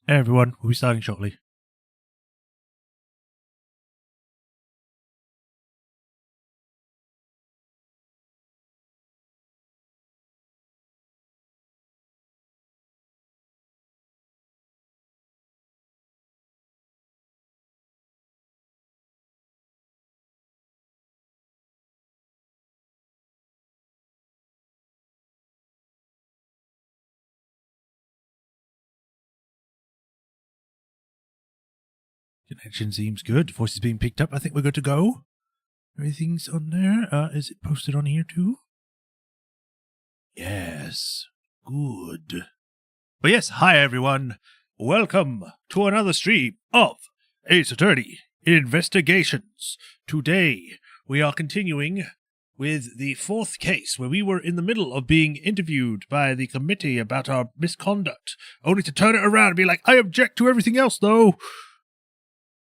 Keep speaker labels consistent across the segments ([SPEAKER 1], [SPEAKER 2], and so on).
[SPEAKER 1] Hey everyone, we'll be starting shortly. Connection seems good. Voice is being picked up. I think we're good to go. Everything's on there. Is it posted on here too? Yes. Good. But yes, hi everyone. Welcome to another stream of Ace Attorney Investigations. Today, we are continuing with the fourth case where we were in the middle of being interviewed by the committee about our misconduct, only to turn it around and be like, I object to everything else though.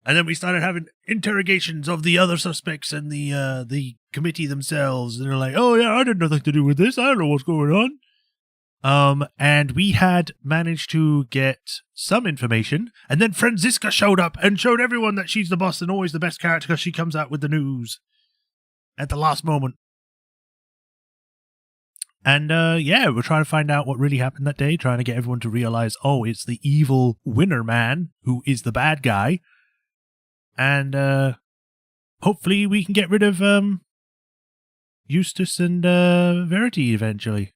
[SPEAKER 1] And then we started having interrogations of the other suspects and the committee themselves. And they're like, oh yeah, I had nothing to do with this. I don't know what's going on. And we had managed to get some information. And then Franziska showed up and showed everyone that she's the boss and always the best character because she comes out with the news at the last moment. And yeah, we're trying to find out what really happened that day, trying to get everyone to realize, oh, it's the evil winner man who is the bad guy. And hopefully we can get rid of Eustace and Verity eventually.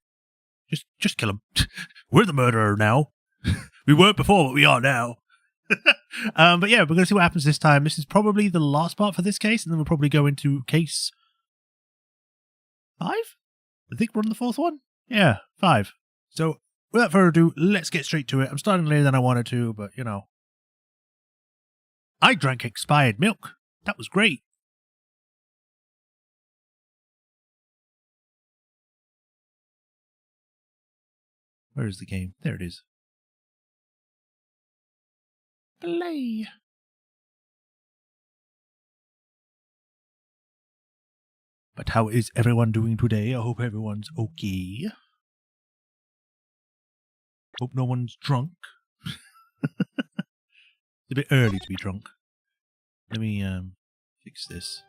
[SPEAKER 1] Just kill them. We're the murderer now. We weren't before, but we are now. But yeah, we're going to see what happens this time. This is probably the last part for this case, and then we'll probably go into case 5? I think we're on the 4th one. Yeah, 5. So without further ado, let's get straight to it. I'm starting later than I wanted to, but you know. I drank expired milk. That was great. Where is the game? There it is. Play. But how is everyone doing today? I hope everyone's okay. Hope no one's drunk. It's a bit early to be drunk. Let me fix this.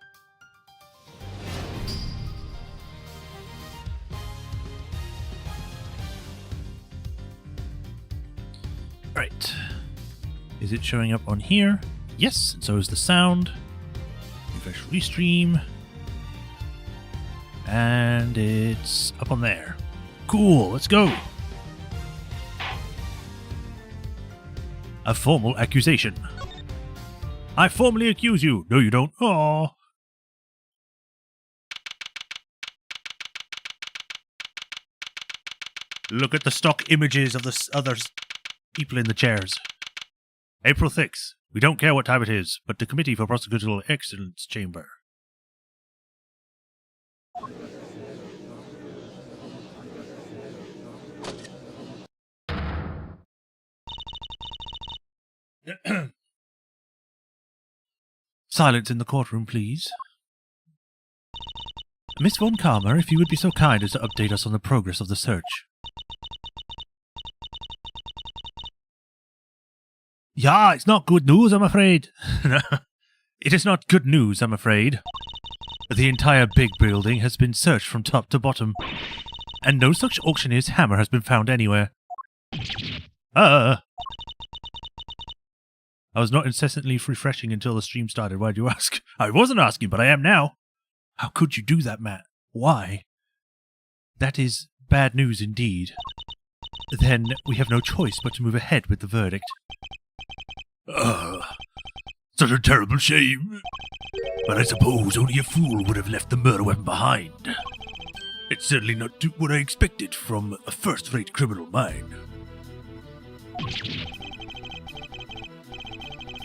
[SPEAKER 1] Right. Is it showing up on here? Yes, and so is the sound. Refresh restream. And it's up on there. Cool, let's go. A formal accusation. I formally accuse you. No, you don't. Aww. Look at the stock images of the other people in the chairs. April 6th. We don't care what time it is, but the Committee for Prosecutorial Excellence Chamber. Silence in the courtroom, please. Miss Von Karma, if you would be so kind as to update us on the progress of the search. Yeah, it's not good news, I'm afraid. It is not good news, I'm afraid. The entire big building has been searched from top to bottom, and no such auctioneer's hammer has been found anywhere. I was not incessantly refreshing until the stream started. Why'd you ask? I wasn't asking, but I am now. How could you do that, Matt? Why? That is bad news indeed. Then we have no choice but to move ahead with the verdict. Such a terrible shame. But I suppose only a fool would have left the murder weapon behind. It's certainly not what I expected from a first-rate criminal mind.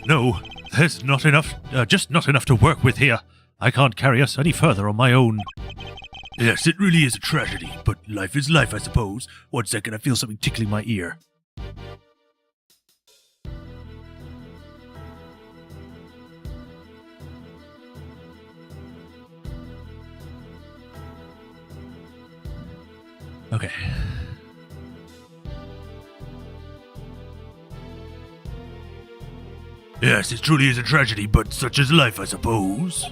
[SPEAKER 1] No, there's not enough, just not enough to work with here. I can't carry us any further on my own. Yes, it really is a tragedy, but life is life, I suppose. 1 second, I feel something tickling my ear. Okay. Yes, it truly is a tragedy, but such is life, I suppose.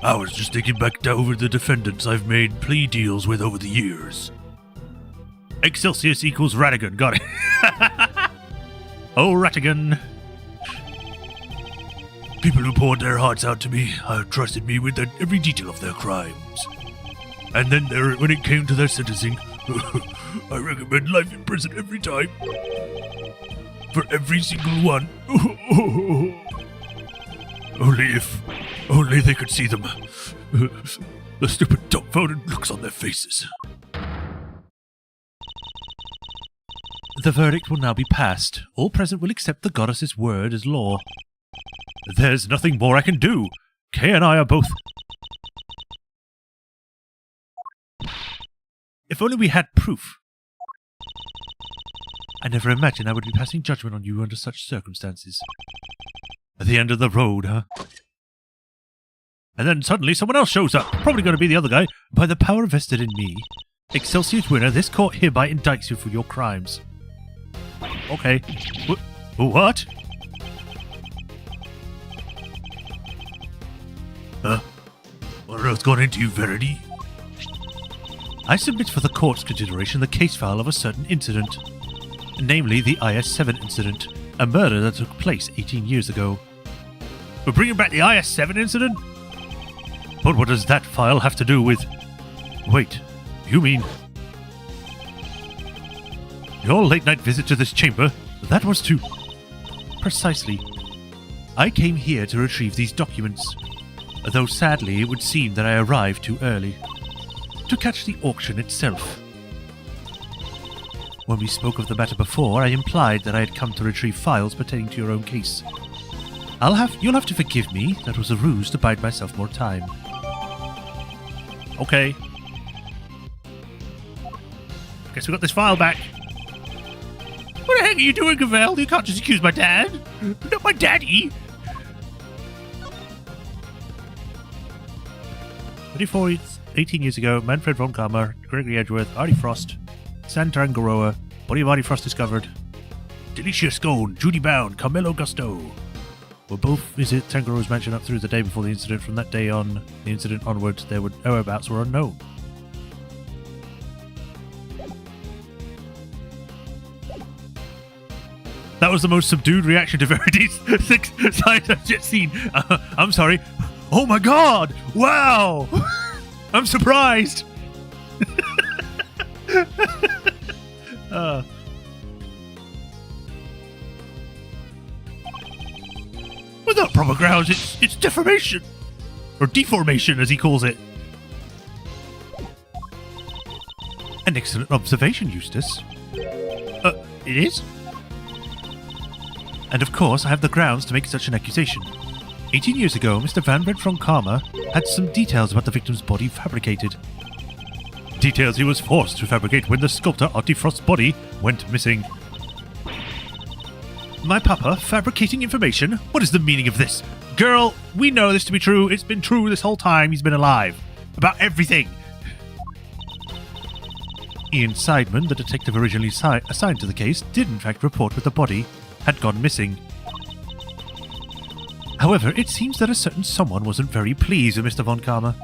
[SPEAKER 1] I was just thinking back over the defendants I've made plea deals with over the years. Excelsius equals Ratigan, got it. Oh, Ratigan. People who poured their hearts out to me, trusted me with every detail of their crimes. And then when it came to their sentencing, I recommend life in prison every time. For every single one. Only they could see them. The stupid, dumbfounded looks on their faces. The verdict will now be passed. All present will accept the goddess's word as law. There's nothing more I can do. Kay and I are both... If only we had proof. I never imagined I would be passing judgment on you under such circumstances. At the end of the road, huh? And then suddenly someone else shows up. Probably going to be the other guy. By the power vested in me, Excelsius winner, this court hereby indicts you for your crimes. Okay. What? What on earth's gone into you, Verity? I submit for the court's consideration the case file of a certain incident. Namely, the IS-7 incident, a murder that took place 18 years ago. We're bringing back the IS-7 incident? But what does that file have to do with... Wait, you mean... Your late-night visit to this chamber, that was to... Precisely. I came here to retrieve these documents, though sadly it would seem that I arrived too early. To catch the auction itself. When we spoke of the matter before, I implied that I had come to retrieve files pertaining to your own case. You'll have to forgive me, that was a ruse to bide myself more time. Okay. Guess we got this file back. What the heck are you doing, Cavell? You can't just accuse my dad. Not my daddy. 18 years ago, Manfred von Kammer, Gregory Edgeworth, Artie Frost, Santarangaroa, body of Artie Frost discovered. Delicia Scone, Judy Bound, Carmelo Gusto. Will both visit Tangaroa's mansion up through the day before the incident. From that day on, the incident onwards, their whereabouts were unknown. That was the most subdued reaction to Verity's 6 signs I've just seen. I'm sorry. Oh my god! Wow! I'm surprised! Without proper grounds, it's defamation! Or deformation, as he calls it. An excellent observation, Eustace. It is? And of course, I have the grounds to make such an accusation. 18 years ago, Mr. Vanbred von Karma had some details about the victim's body fabricated. Details he was forced to fabricate when the sculptor Artie Frost's body went missing. My papa fabricating information? What is the meaning of this? Girl, we know this to be true. It's been true this whole time he's been alive. About everything. Ian Seidman, the detective originally assigned to the case, did in fact report that the body had gone missing. However, it seems that a certain someone wasn't very pleased with Mr. von Karma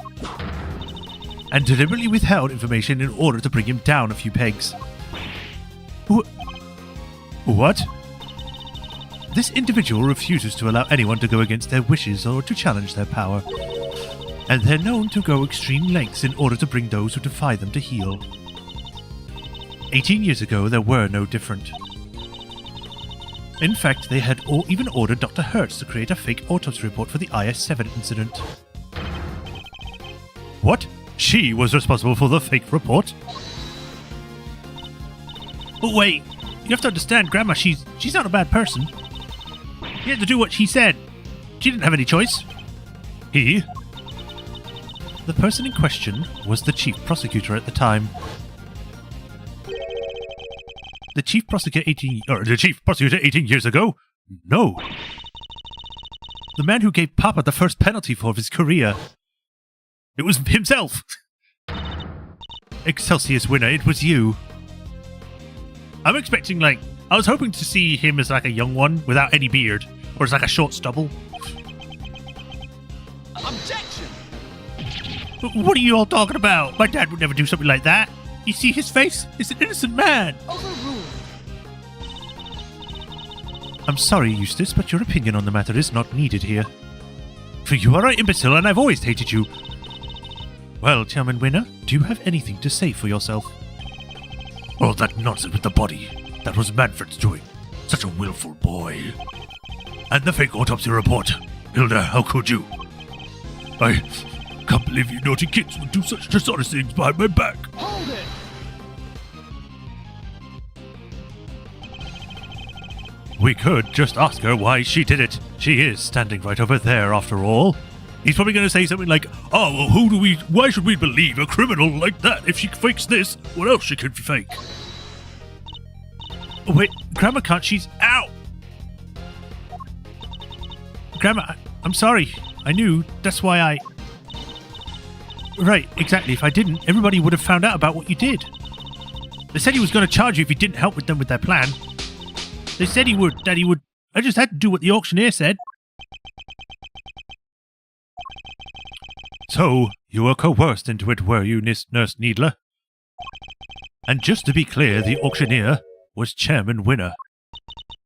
[SPEAKER 1] and deliberately withheld information in order to bring him down a few pegs. What? This individual refuses to allow anyone to go against their wishes or to challenge their power, and they're known to go extreme lengths in order to bring those who defy them to heel. 18 years ago, there were no different. In fact, they had even ordered Dr. Hertz to create a fake autopsy report for the IS-7 incident. What? She was responsible for the fake report? But wait, you have to understand, Grandma, she's not a bad person. He had to do what she said. She didn't have any choice. He? The person in question was the chief prosecutor at the time. The chief prosecutor 18 years ago? No. The man who gave Papa the first penalty for his career. It was himself. Excelsius winner, it was you. I'm expecting, like, I was hoping to see him as like a young one without any beard, or as like a short stubble.
[SPEAKER 2] Objection!
[SPEAKER 1] What are you all talking about? My dad would never do something like that. You see his face? He's an innocent man.
[SPEAKER 2] Overruled.
[SPEAKER 1] I'm sorry, Eustace, but your opinion on the matter is not needed here. For you are an imbecile and I've always hated you. Well, Chairman Winner, do you have anything to say for yourself? Oh, that nonsense with the body. That was Manfred's doing. Such a willful boy. And the fake autopsy report. Hilda, how could you? I can't believe you naughty kids would do such dishonest things behind my back.
[SPEAKER 2] Hold it!
[SPEAKER 1] We could just ask her why she did it. She is standing right over there, after all. He's probably going to say something like, oh, well, why should we believe a criminal like that? If she fakes this, what else she could fake? Oh, wait, Grandma can't, she's out! Grandma, I'm sorry. I knew, that's why I... Right, exactly. If I didn't, everybody would have found out about what you did. They said he was going to charge you if you didn't help with them with their plan. They said he would, that he would... I just had to do what the auctioneer said. So, you were coerced into it, were you, Nurse Needler? And just to be clear, the auctioneer was Chairman Winner.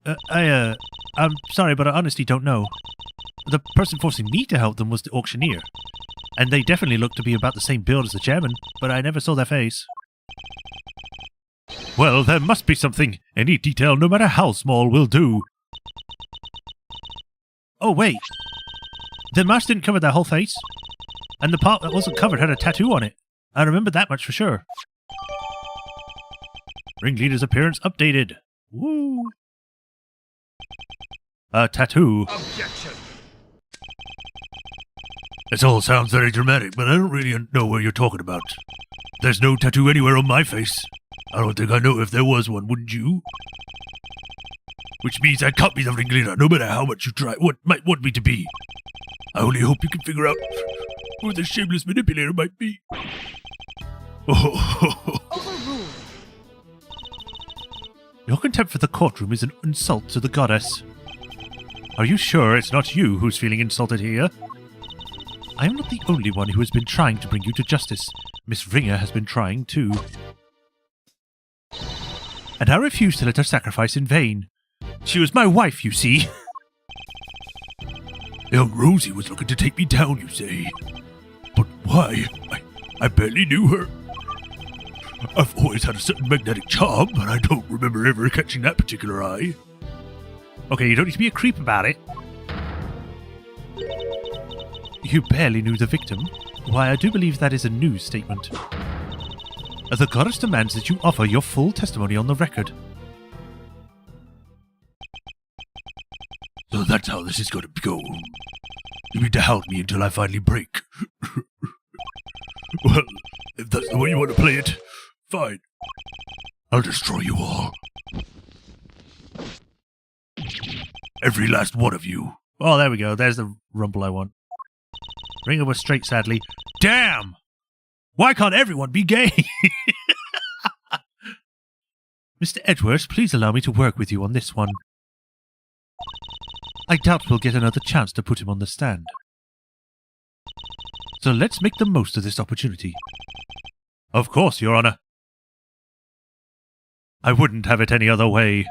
[SPEAKER 1] I'm sorry, but I honestly don't know. The person forcing me to help them was the auctioneer. And they definitely looked to be about the same build as the chairman, but I never saw their face. Well, there must be something. Any detail, no matter how small, will do. Oh, wait. The mask didn't cover their whole face. And the part that wasn't covered had a tattoo on it. I remember that much for sure. Ringleader's appearance updated. Woo. A tattoo.
[SPEAKER 2] Objection!
[SPEAKER 1] This all sounds very dramatic, but I don't really know what you're talking about. There's no tattoo anywhere on my face. I don't think I know if there was one, wouldn't you? Which means I can't be the ringleader, no matter how much you try, what might want me to be. I only hope you can figure out who the shameless manipulator might be. Oh.
[SPEAKER 2] Overruled.
[SPEAKER 1] Your contempt for the courtroom is an insult to the goddess. Are you sure it's not you who's feeling insulted here? I am not the only one who has been trying to bring you to justice. Miss Ringer has been trying too. And I refuse to let her sacrifice in vain. She was my wife, you see. Young Rosie was looking to take me down, you say. But why? I barely knew her. I've always had a certain magnetic charm, but I don't remember ever catching that particular eye. Okay, you don't need to be a creep about it. You barely knew the victim. Why, I do believe that is a news statement. The goddess demands that you offer your full testimony on the record. So that's how this is going to go. You mean to hound me until I finally break? Well, if that's the way you want to play it, fine. I'll destroy you all. Every last one of you. Oh, there we go. There's the rumble I want. Ringer was straight, sadly. Damn! Why can't everyone be gay? Mr. Edgeworth, please allow me to work with you on this one. I doubt we'll get another chance to put him on the stand. So let's make the most of this opportunity. Of course, Your Honor. I wouldn't have it any other way.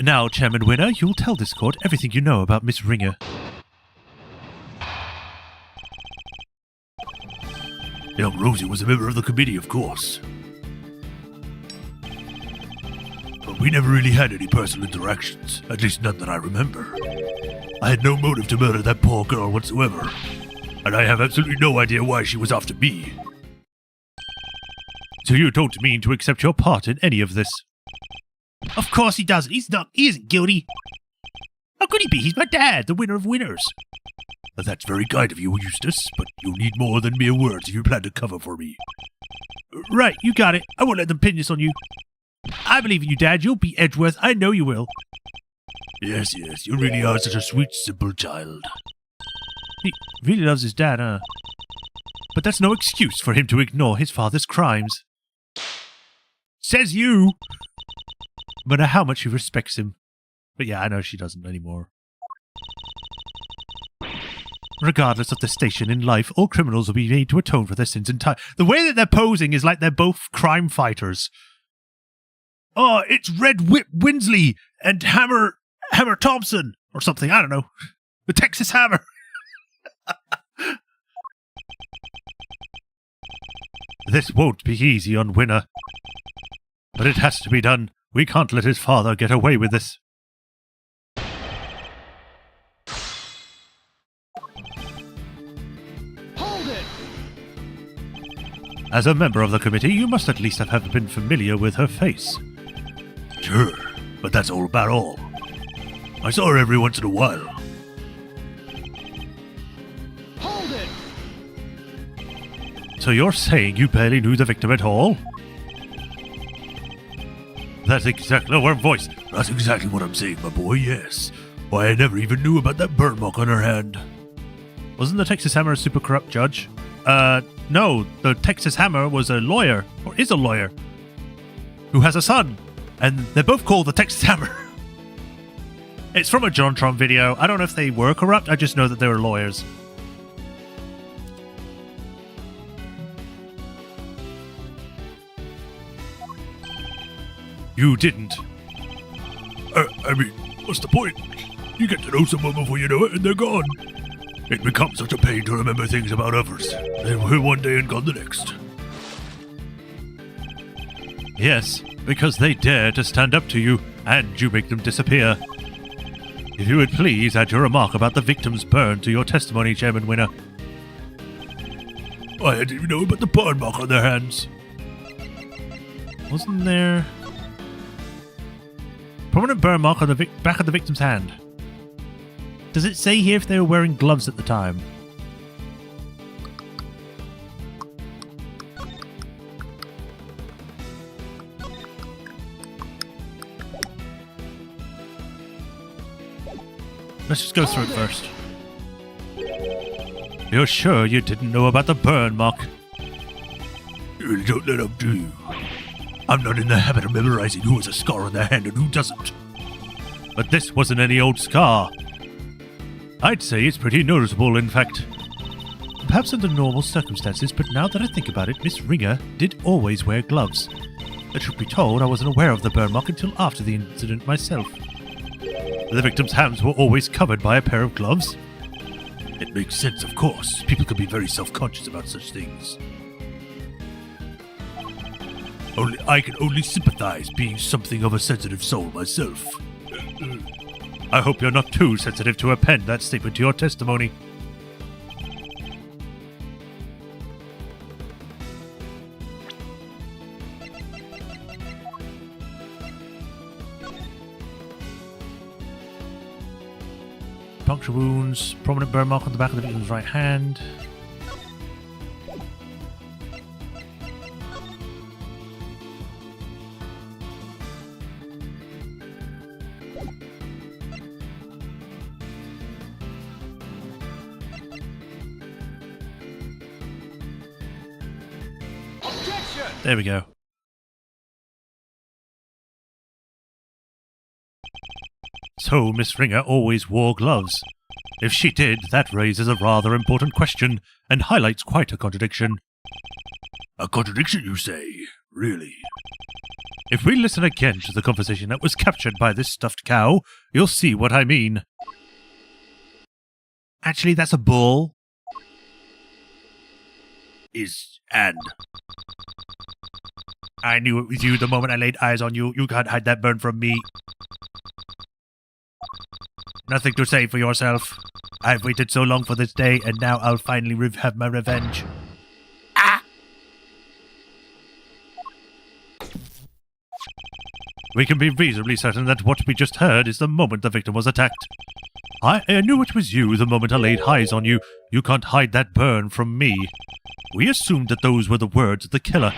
[SPEAKER 1] Now, Chairman Winner, you'll tell this court everything you know about Miss Ringer. Young Rosie was a member of the committee, of course. But we never really had any personal interactions, at least none that I remember. I had no motive to murder that poor girl whatsoever, and I have absolutely no idea why she was after me. So you don't mean to accept your part in any of this? Of course he doesn't. He isn't guilty. How could he be? He's my dad, the winner of winners. That's very kind of you, Eustace, but you'll need more than mere words if you plan to cover for me. Right, you got it. I won't let them pin this on you. I believe in you, Dad. You'll beat Edgeworth. I know you will. Yes, you really are such a sweet, simple child. He really loves his dad, huh? But that's no excuse for him to ignore his father's crimes. Says you! But how much she respects him. But yeah, I know she doesn't anymore. Regardless of the station in life, all criminals will be made to atone for their sins in time. The way that they're posing is like they're both crime fighters. Oh, it's Red Whip Winsley and Hammer Thompson or something. I don't know. The Texas Hammer. This won't be easy on Winner. But it has to be done. We can't let his father get away with this.
[SPEAKER 2] Hold it!
[SPEAKER 1] As a member of the committee, you must at least have been familiar with her face. Sure, but that's all about all. I saw her every once in a while.
[SPEAKER 2] Hold it!
[SPEAKER 1] So you're saying you barely knew the victim at all? That's exactly her voice. That's exactly what I'm saying, my boy, yes. Why, I never even knew about that burn mark on her hand. Wasn't the Texas Hammer a super corrupt judge? No, the Texas Hammer was a lawyer, or is a lawyer, who has a son, and they're both called the Texas Hammer. It's from a JonTron video. I don't know if they were corrupt, I just know that they were lawyers. You didn't. I mean, what's the point? You get to know someone before you know it, and they're gone. It becomes such a pain to remember things about others. They were one day and gone the next. Yes, because they dare to stand up to you, and you make them disappear. If you would please add your remark about the victim's burn to your testimony, Chairman Winner. I didn't even know about the burn mark on their hands. Wasn't there... prominent burn mark on the back of the victim's hand. Does it say here if they were wearing gloves at the time? Let's just go through it first. You're sure you didn't know about the burn mark? You really don't let up, do you? I'm not in the habit of memorizing who has a scar on their hand and who doesn't. But this wasn't any old scar. I'd say it's pretty noticeable, in fact. Perhaps under normal circumstances, but now that I think about it, Miss Ringer did always wear gloves. The truth be told, I wasn't aware of the burn mark until after the incident myself. The victim's hands were always covered by a pair of gloves. It makes sense, of course. People can be very self-conscious about such things. I can only sympathize, being something of a sensitive soul myself. I hope you're not too sensitive to append that statement to your testimony. Puncture wounds, prominent burn mark on the back of the victim's right hand. There we go. So Miss Ringer always wore gloves. If she did, that raises a rather important question and highlights quite a contradiction. A contradiction, you say? Really? If we listen again to the conversation that was captured by this stuffed cow, you'll see what I mean. Actually, that's a bull. And I knew it was you the moment I laid eyes on you. You can't hide that burn from me. Nothing to say for yourself. I've waited so long for this day, and now I'll finally have my revenge. Ah! We can be reasonably certain that what we just heard is the moment the victim was attacked. I knew it was you the moment I laid eyes on you. You can't hide that burn from me. We assumed that those were the words of the killer.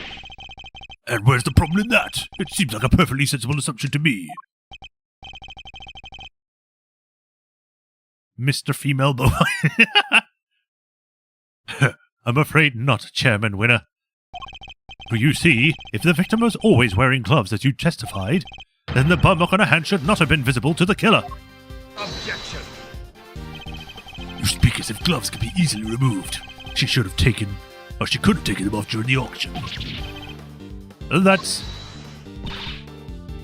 [SPEAKER 1] And where's the problem in that? It seems like a perfectly sensible assumption to me. Mr. Female Bovine. I'm afraid not, Chairman Winner. For you see, if the victim was always wearing gloves as you testified, then the burn mark on her hand should not have been visible to the killer.
[SPEAKER 2] Objection.
[SPEAKER 1] You speak as if gloves could be easily removed. She should have taken, or she could have taken them off during the auction. That's...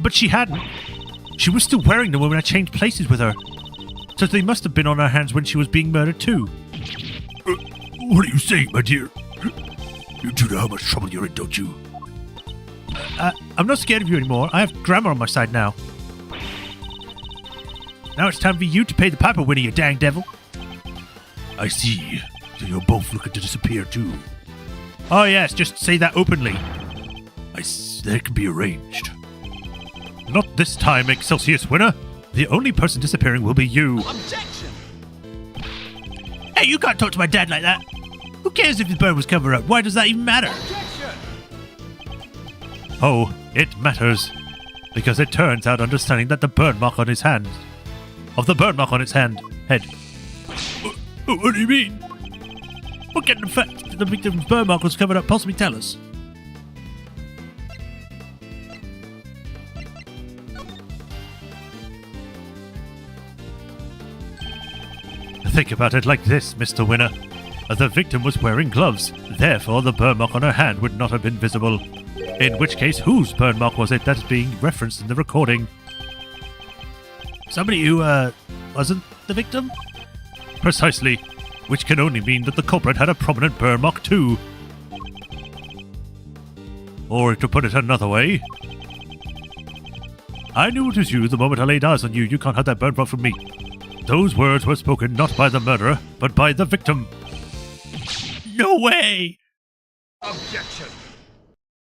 [SPEAKER 1] But she hadn't. She was still wearing them when I changed places with her. So they must have been on her hands when she was being murdered too. What are you saying, my dear? You do know how much trouble you're in, don't you? I'm not scared of you anymore. I have grammar on my side now. Now it's time for you to pay the piper, Winnie, you dang devil. I see. So you're both looking to disappear too. Oh yes, just say that openly. That can be arranged. Not this time, Excelsius winner. The only person disappearing will be you.
[SPEAKER 2] Objection.
[SPEAKER 1] Hey, you can't talk to my dad like that. Who cares if his burn was covered up? Why does that even matter?
[SPEAKER 2] Objection.
[SPEAKER 1] Oh, it matters. Because it turns out understanding that the burn mark on his hand... Of the burn mark on its hand... Head. What do you mean? What can the fact that the victim's burn mark was covered up possibly tell us? Think about it like this, Mr. Winner. The victim was wearing gloves, therefore the burn mark on her hand would not have been visible. In which case, whose burn mark was it that's being referenced in the recording? Somebody who, wasn't the victim? Precisely, which can only mean that the culprit had a prominent burn mark too. Or to put it another way, I knew it was you the moment I laid eyes on you. You can't have that burn mark from me. Those words were spoken not by the murderer, but by the victim. No way!
[SPEAKER 2] Objection.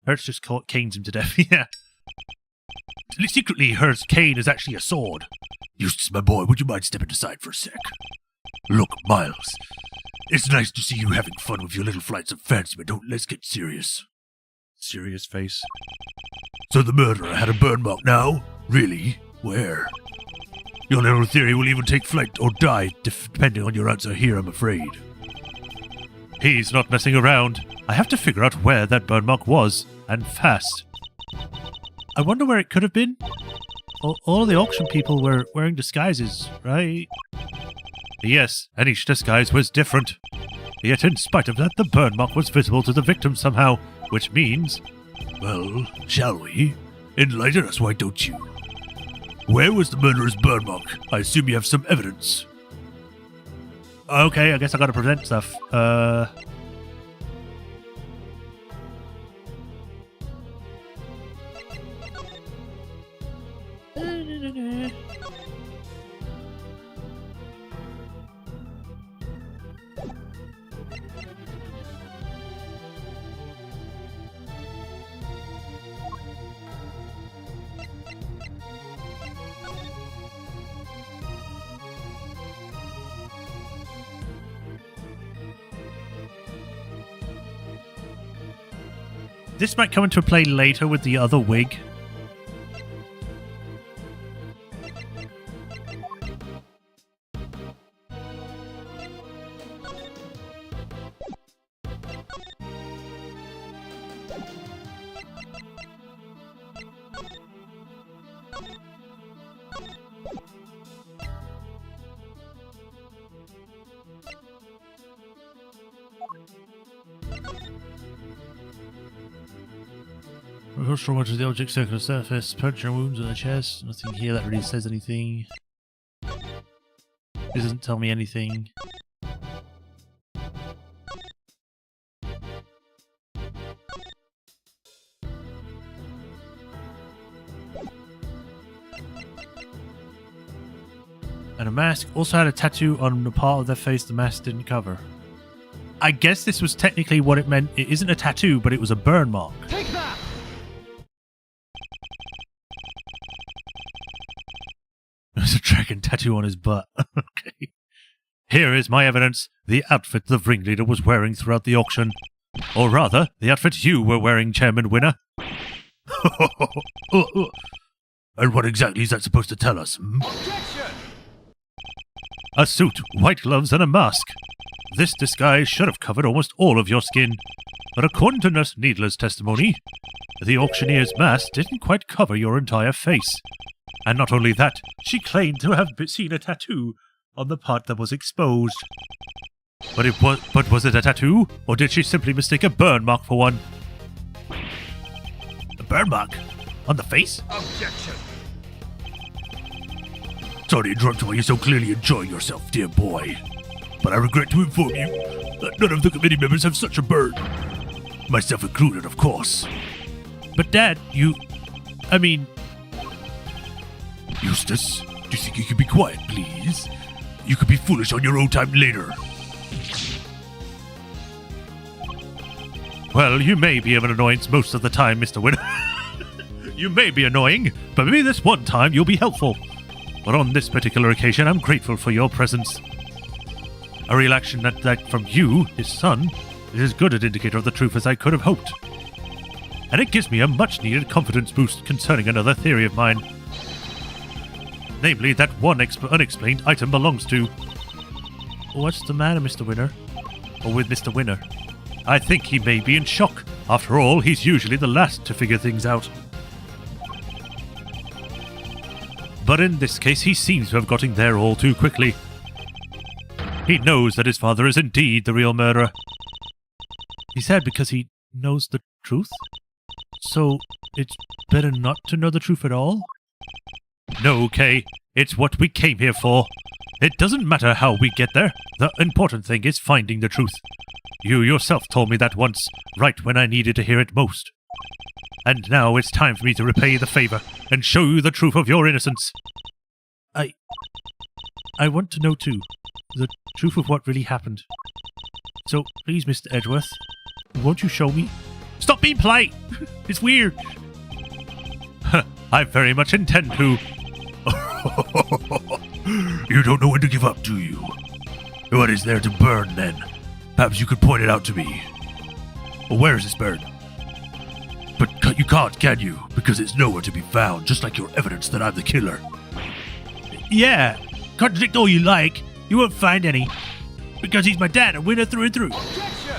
[SPEAKER 1] Hertz just canes him to death, yeah. Secretly, Hertz cane is actually a sword. Eustace, my boy, would you mind stepping aside for a sec? Look, Miles, it's nice to see you having fun with your little flights of fancy, but let's get serious. Serious face. So the murderer had a burn mark now? Really? Where? Your little theory will even take flight or die, depending on your answer here, I'm afraid. He's not messing around. I have to figure out where that burn mark was, and fast. I wonder where it could have been. All of the auction people were wearing disguises, right? Yes, and each disguise was different. Yet in spite of that, the burn mark was visible to the victim somehow, which means... Well, shall we? Enlighten us, why don't you? Where was the murderer's burn mark? I assume you have some evidence. Okay, I guess I gotta present stuff. This might come into play later with the other wig. Reverse trauma to the object circular surface, puncture wounds on the chest. Nothing here that really says anything. It doesn't tell me anything. And a mask. Also had a tattoo on the part of their face the mask didn't cover. I guess this was technically what it meant. It isn't a tattoo, but it was a burn mark.
[SPEAKER 2] Take that!
[SPEAKER 1] There's a dragon tattoo on his butt. Okay. Here is my evidence. The outfit the ringleader was wearing throughout the auction. Or rather, the outfit you were wearing, Chairman Winner. And what exactly is that supposed to tell us?
[SPEAKER 2] Objection!
[SPEAKER 1] A suit, white gloves, and a mask. This disguise should have covered almost all of your skin. but according to Nurse Needler's testimony, the auctioneer's mask didn't quite cover your entire face. And not only that, she claimed to have seen a tattoo on the part that was exposed. But was it a tattoo, or did she simply mistake a burn mark for one? A burn mark? On the face?
[SPEAKER 2] Objection.
[SPEAKER 1] Sorry to interrupt while you're so clearly enjoying yourself, dear boy. But I regret to inform you that none of the committee members have such a burn. Myself included, of course. But Dad, Eustace, do you think you could be quiet, please? You could be foolish on your own time later. Well, you may be of an annoyance most of the time, Mr. Winner. You may be annoying, but maybe this one time you'll be helpful. But on this particular occasion, I'm grateful for your presence. A real action that from you, his son, is as good an indicator of the truth as I could have hoped. And it gives me a much-needed confidence boost concerning another theory of mine. Namely, that one unexplained item belongs to... What's the matter, Mr. Winner? Or with Mr. Winner? I think he may be in shock. After all, he's usually the last to figure things out. But in this case, he seems to have gotten there all too quickly. He knows that his father is indeed the real murderer. He's sad because he knows the truth? So, it's better not to know the truth at all? No, Kay. It's what we came here for. It doesn't matter how we get there. The important thing is finding the truth. You yourself told me that once, right when I needed to hear it most. And now it's time for me to repay the favor and show you the truth of your innocence. I want to know too, the truth of what really happened. So, please, Mr. Edgeworth, won't you show me? Stop being polite! It's weird! I very much intend to. You don't know when to give up, do you? What is there to burn, then? Perhaps you could point it out to me. Well, where is this bird? But you can't, can you? Because it's nowhere to be found, just like your evidence that I'm the killer. Yeah, contradict all you like. You won't find any. Because he's my dad, a winner through and through.
[SPEAKER 2] Objection.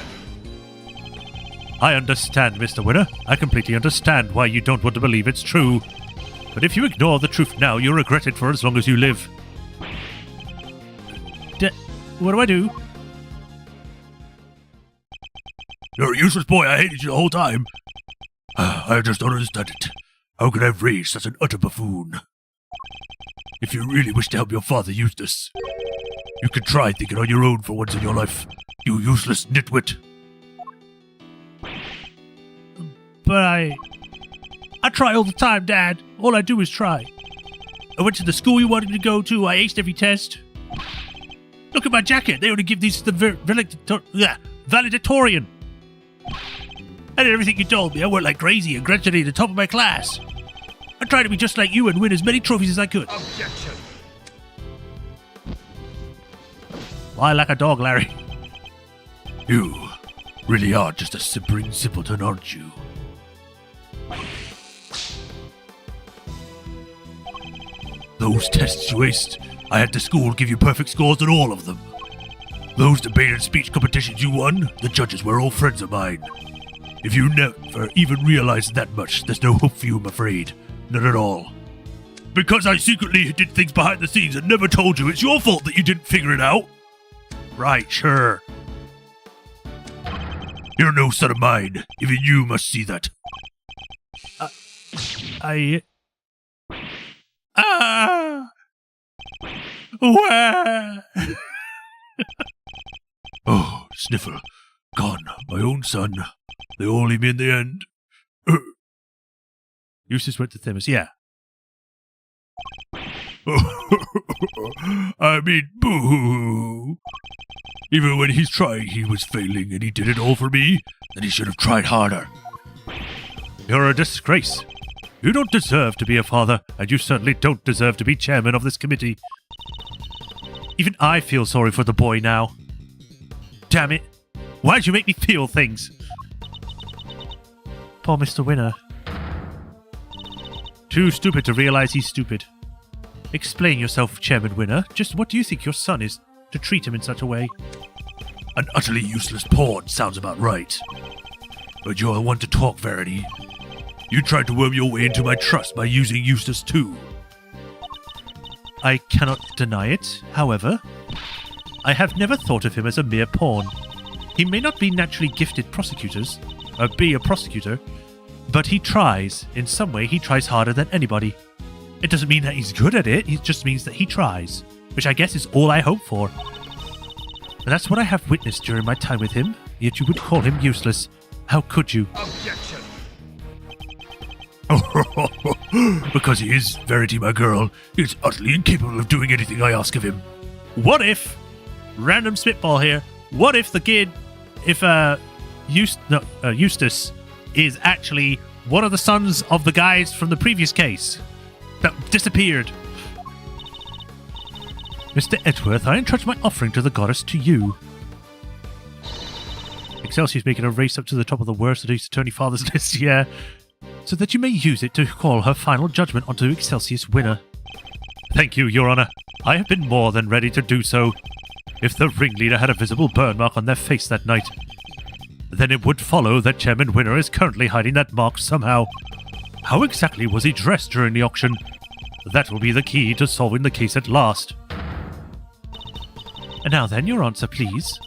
[SPEAKER 1] I understand, Mr. Winner. I completely understand why you don't want to believe it's true. But if you ignore the truth now, you'll regret it for as long as you live. What do I do? You're a useless boy. I hated you the whole time. I just don't understand it. How could I have raised such an utter buffoon? If you really wish to help your father, Eustace, you could try thinking on your own for once in your life, you useless nitwit. But I try all the time, Dad. All I do is try. I went to the school you wanted me to go to. I aced every test. Look at my jacket. They only give these to the valedictorian. I did everything you told me. I worked like crazy and graduated at the top of my class. I tried to be just like you and win as many trophies as I could.
[SPEAKER 2] Objection.
[SPEAKER 1] Lie like a dog, Larry. You really are just a simpering simpleton, aren't you? Those tests you aced, I had the school give you perfect scores on all of them. Those debate and speech competitions you won, the judges were all friends of mine. If you never even realized that much, there's no hope for you, I'm afraid. Not at all. Because I secretly did things behind the scenes and never told you, it's your fault that you didn't figure it out. Right, sure. You're no son of mine. Even you must see that. Where? Oh, Sniffle. Gone. My own son. They all leave me in the end. Eustace went to Themis. Yeah. I mean, boo-hoo. Even when he's trying, he was failing, and he did it all for me. Then he should have tried harder. You're a disgrace. You don't deserve to be a father, and you certainly don't deserve to be chairman of this committee. Even I feel sorry for the boy now. Damn it. Why'd you make me feel things? Poor Mr. Winner. Too stupid to realize he's stupid. Explain yourself, Chairman Winner. Just what do you think your son is to treat him in such a way? An utterly useless pawn sounds about right. But you're the one to talk, Verity. You tried to worm your way into my trust by using Eustace too. I cannot deny it, however. I have never thought of him as a mere pawn. He may not be naturally gifted prosecutors, or be a prosecutor, but he tries. In some way, he tries harder than anybody. It doesn't mean that he's good at it, it just means that he tries, which I guess is all I hope for. And that's what I have witnessed during my time with him, yet you would call him useless. How could you?
[SPEAKER 2] Objection.
[SPEAKER 1] Because he is, Verity, my girl, he is utterly incapable of doing anything I ask of him. What if, random spitball here, what if the kid, if Eustace is actually one of the sons of the guys from the previous case that disappeared? Mr. Edgeworth, I entrust my offering to the goddess to you. Excelsior's making a race up to the top of the worst of these attorney fathers list, yeah. So that you may use it to call her final judgment onto Excelsior's winner. Thank you, Your Honor. I have been more than ready to do so. If the ringleader had a visible burn mark on their face that night, then it would follow that Chairman Winner is currently hiding that mark somehow. How exactly was he dressed during the auction? That will be the key to solving the case at last. And now then, your answer, please.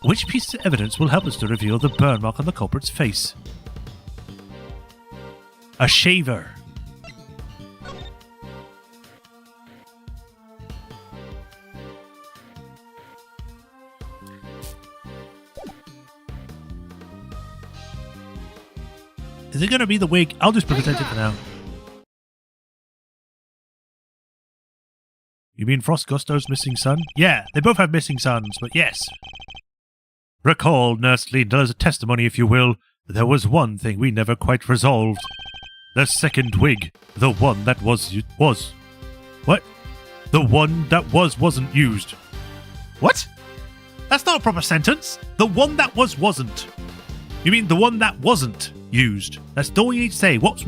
[SPEAKER 1] Which piece of evidence will help us to reveal the burn mark on the culprit's face? A shaver. Is it going to be the wig? I'll just present it for now. You mean Frost Gusto's missing son? Yeah, they both have missing sons, but yes. Recall, Nurse Linda, as a testimony, if you will, there was one thing we never quite resolved. The second wig. The one that was. What? The one that wasn't used. What? That's not a proper sentence. The one that wasn't. You mean the one that wasn't used? That's all you need to say. Was.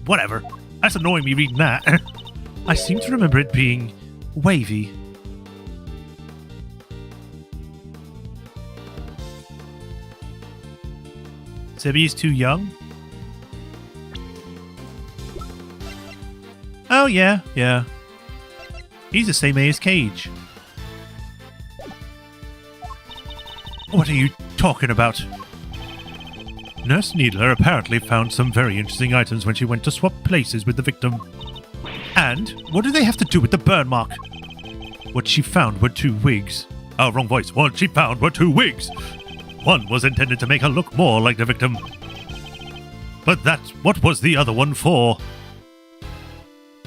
[SPEAKER 1] Whatever. That's annoying me reading that. I seem to remember it being wavy. Zebby's too young? Oh, yeah. He's the same age as Cage. What are you talking about? Nurse Needler apparently found some very interesting items when she went to swap places with the victim. And what do they have to do with the burn mark? What she found were two wigs. Oh, wrong voice. What she found were two wigs. One was intended to make her look more like the victim. But what was the other one for?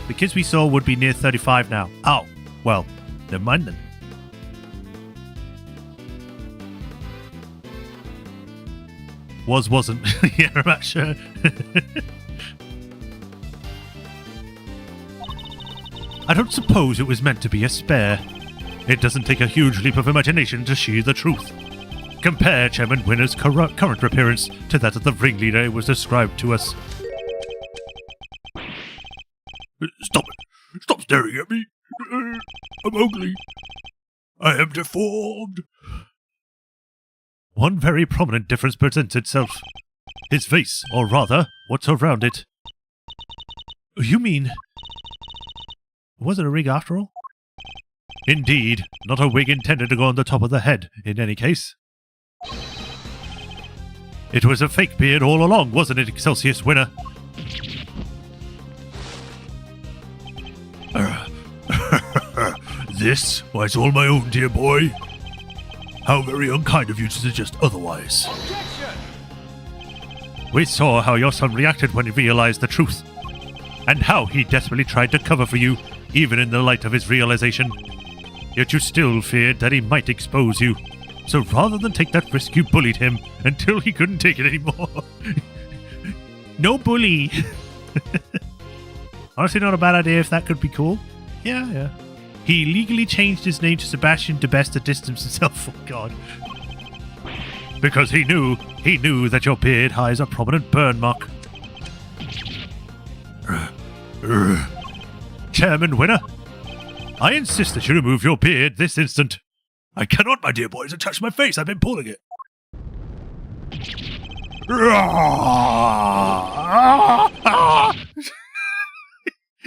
[SPEAKER 1] The kids we saw would be near 35 now. Oh, well, never mind then. Wasn't. Yeah, I'm not sure. I don't suppose it was meant to be a spare. It doesn't take a huge leap of imagination to see the truth. Compare Chairman Winner's current appearance to that of the ringleader it was described to us. Stop it! Stop staring at me! I'm ugly. I am deformed. One very prominent difference presents itself. His face, or rather, what's around it. You mean... Was it a wig after all? Indeed, not a wig intended to go on the top of the head, in any case. It was a fake beard all along, wasn't it, Excelsius Winner? This was all my own, dear boy. How very unkind of you to suggest otherwise.
[SPEAKER 2] Objection!
[SPEAKER 1] We saw how your son reacted when he realized the truth, and how he desperately tried to cover for you, even in the light of his realization. Yet you still feared that he might expose you. So rather than take that risk, you bullied him until he couldn't take it anymore. No bully. Honestly, not a bad idea if that could be cool. Yeah. He legally changed his name to Sebastian DeBest to distance himself. Oh, God. Because he knew that your beard hides a prominent burn mark. Chairman Winner, I insist that you remove your beard this instant. I cannot, my dear boys, touch my face. I've been pulling it.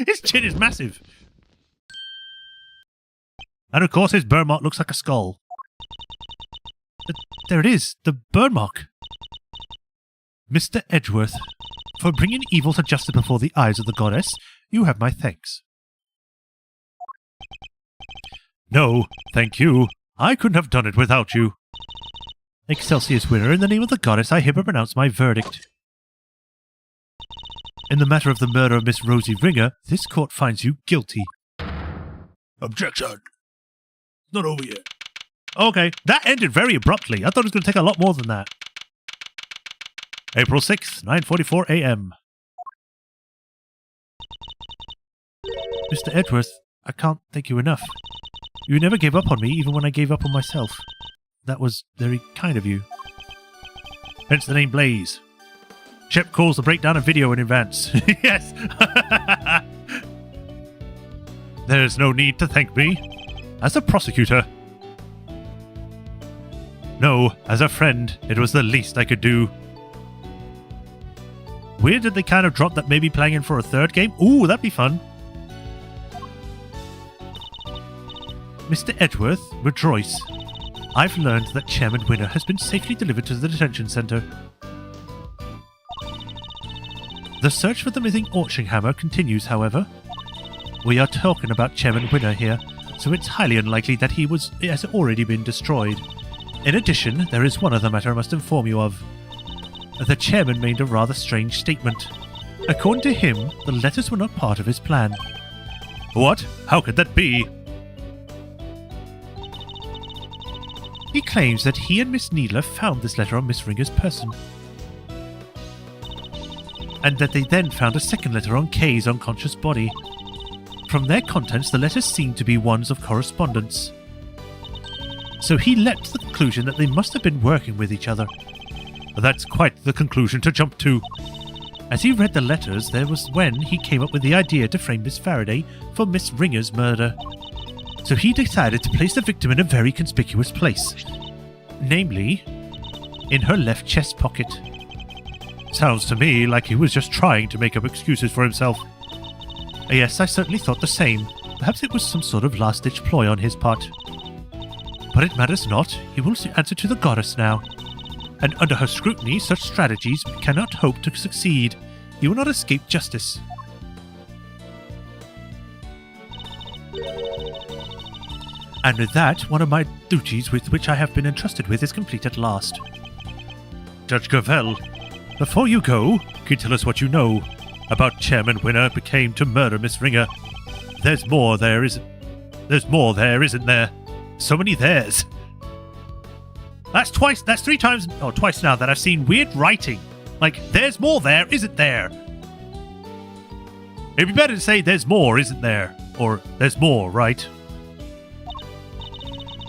[SPEAKER 1] His chin is massive. And of course his burn mark looks like a skull. There it is, the burn mark. Mr. Edgeworth, for bringing evil to justice before the eyes of the goddess, you have my thanks. No, thank you. I couldn't have done it without you. Excelsius winner, in the name of the goddess, I hereby pronounce my verdict. In the matter of the murder of Miss Rosie Ringer, this court finds you guilty. Objection. Not over yet. Okay, that ended very abruptly. I thought it was going to take a lot more than that. April 6th, 9:44 a.m. Mr. Edgeworth, I can't thank you enough. You never gave up on me, even when I gave up on myself. That was very kind of you. Hence the name Blaze. Shep calls the breakdown of video in advance. Yes! There's no need to thank me. As a prosecutor. No, as a friend, it was the least I could do. Weird that they kind of dropped that maybe playing in for a third game. Ooh, that'd be fun. Mr. Edgeworth, rejoice. I've learned that Chairman Winner has been safely delivered to the detention center. The search for the missing auction hammer continues, however. We are talking about Chairman Winner here, so it's highly unlikely that it has already been destroyed. In addition, there is one other matter I must inform you of. The chairman made a rather strange statement. According to him, the letters were not part of his plan. What? How could that be? He claims that he and Miss Needler found this letter on Miss Ringer's person. And that they then found a second letter on Kay's unconscious body. From their contents, the letters seemed to be ones of correspondence. So he leapt to the conclusion that they must have been working with each other. That's quite the conclusion to jump to. As he read the letters, there was when he came up with the idea to frame Miss Faraday for Miss Ringer's murder. So he decided to place the victim in a very conspicuous place. Namely, in her left chest pocket. Sounds to me like he was just trying to make up excuses for himself. Yes, I certainly thought the same. Perhaps it was some sort of last-ditch ploy on his part. But it matters not. He will answer to the goddess now. And under her scrutiny, such strategies cannot hope to succeed. He will not escape justice. And with that, one of my duties with which I have been entrusted with is complete at last. Judge Gravel, before you go, can you tell us what you know about Chairman Winner became to murder Miss Ringer? There's more there, isn't there? So many there's. That's three times, or twice now, that I've seen weird writing. Like, there's more there, isn't there? It'd be better to say there's more, isn't there? Or there's more, right?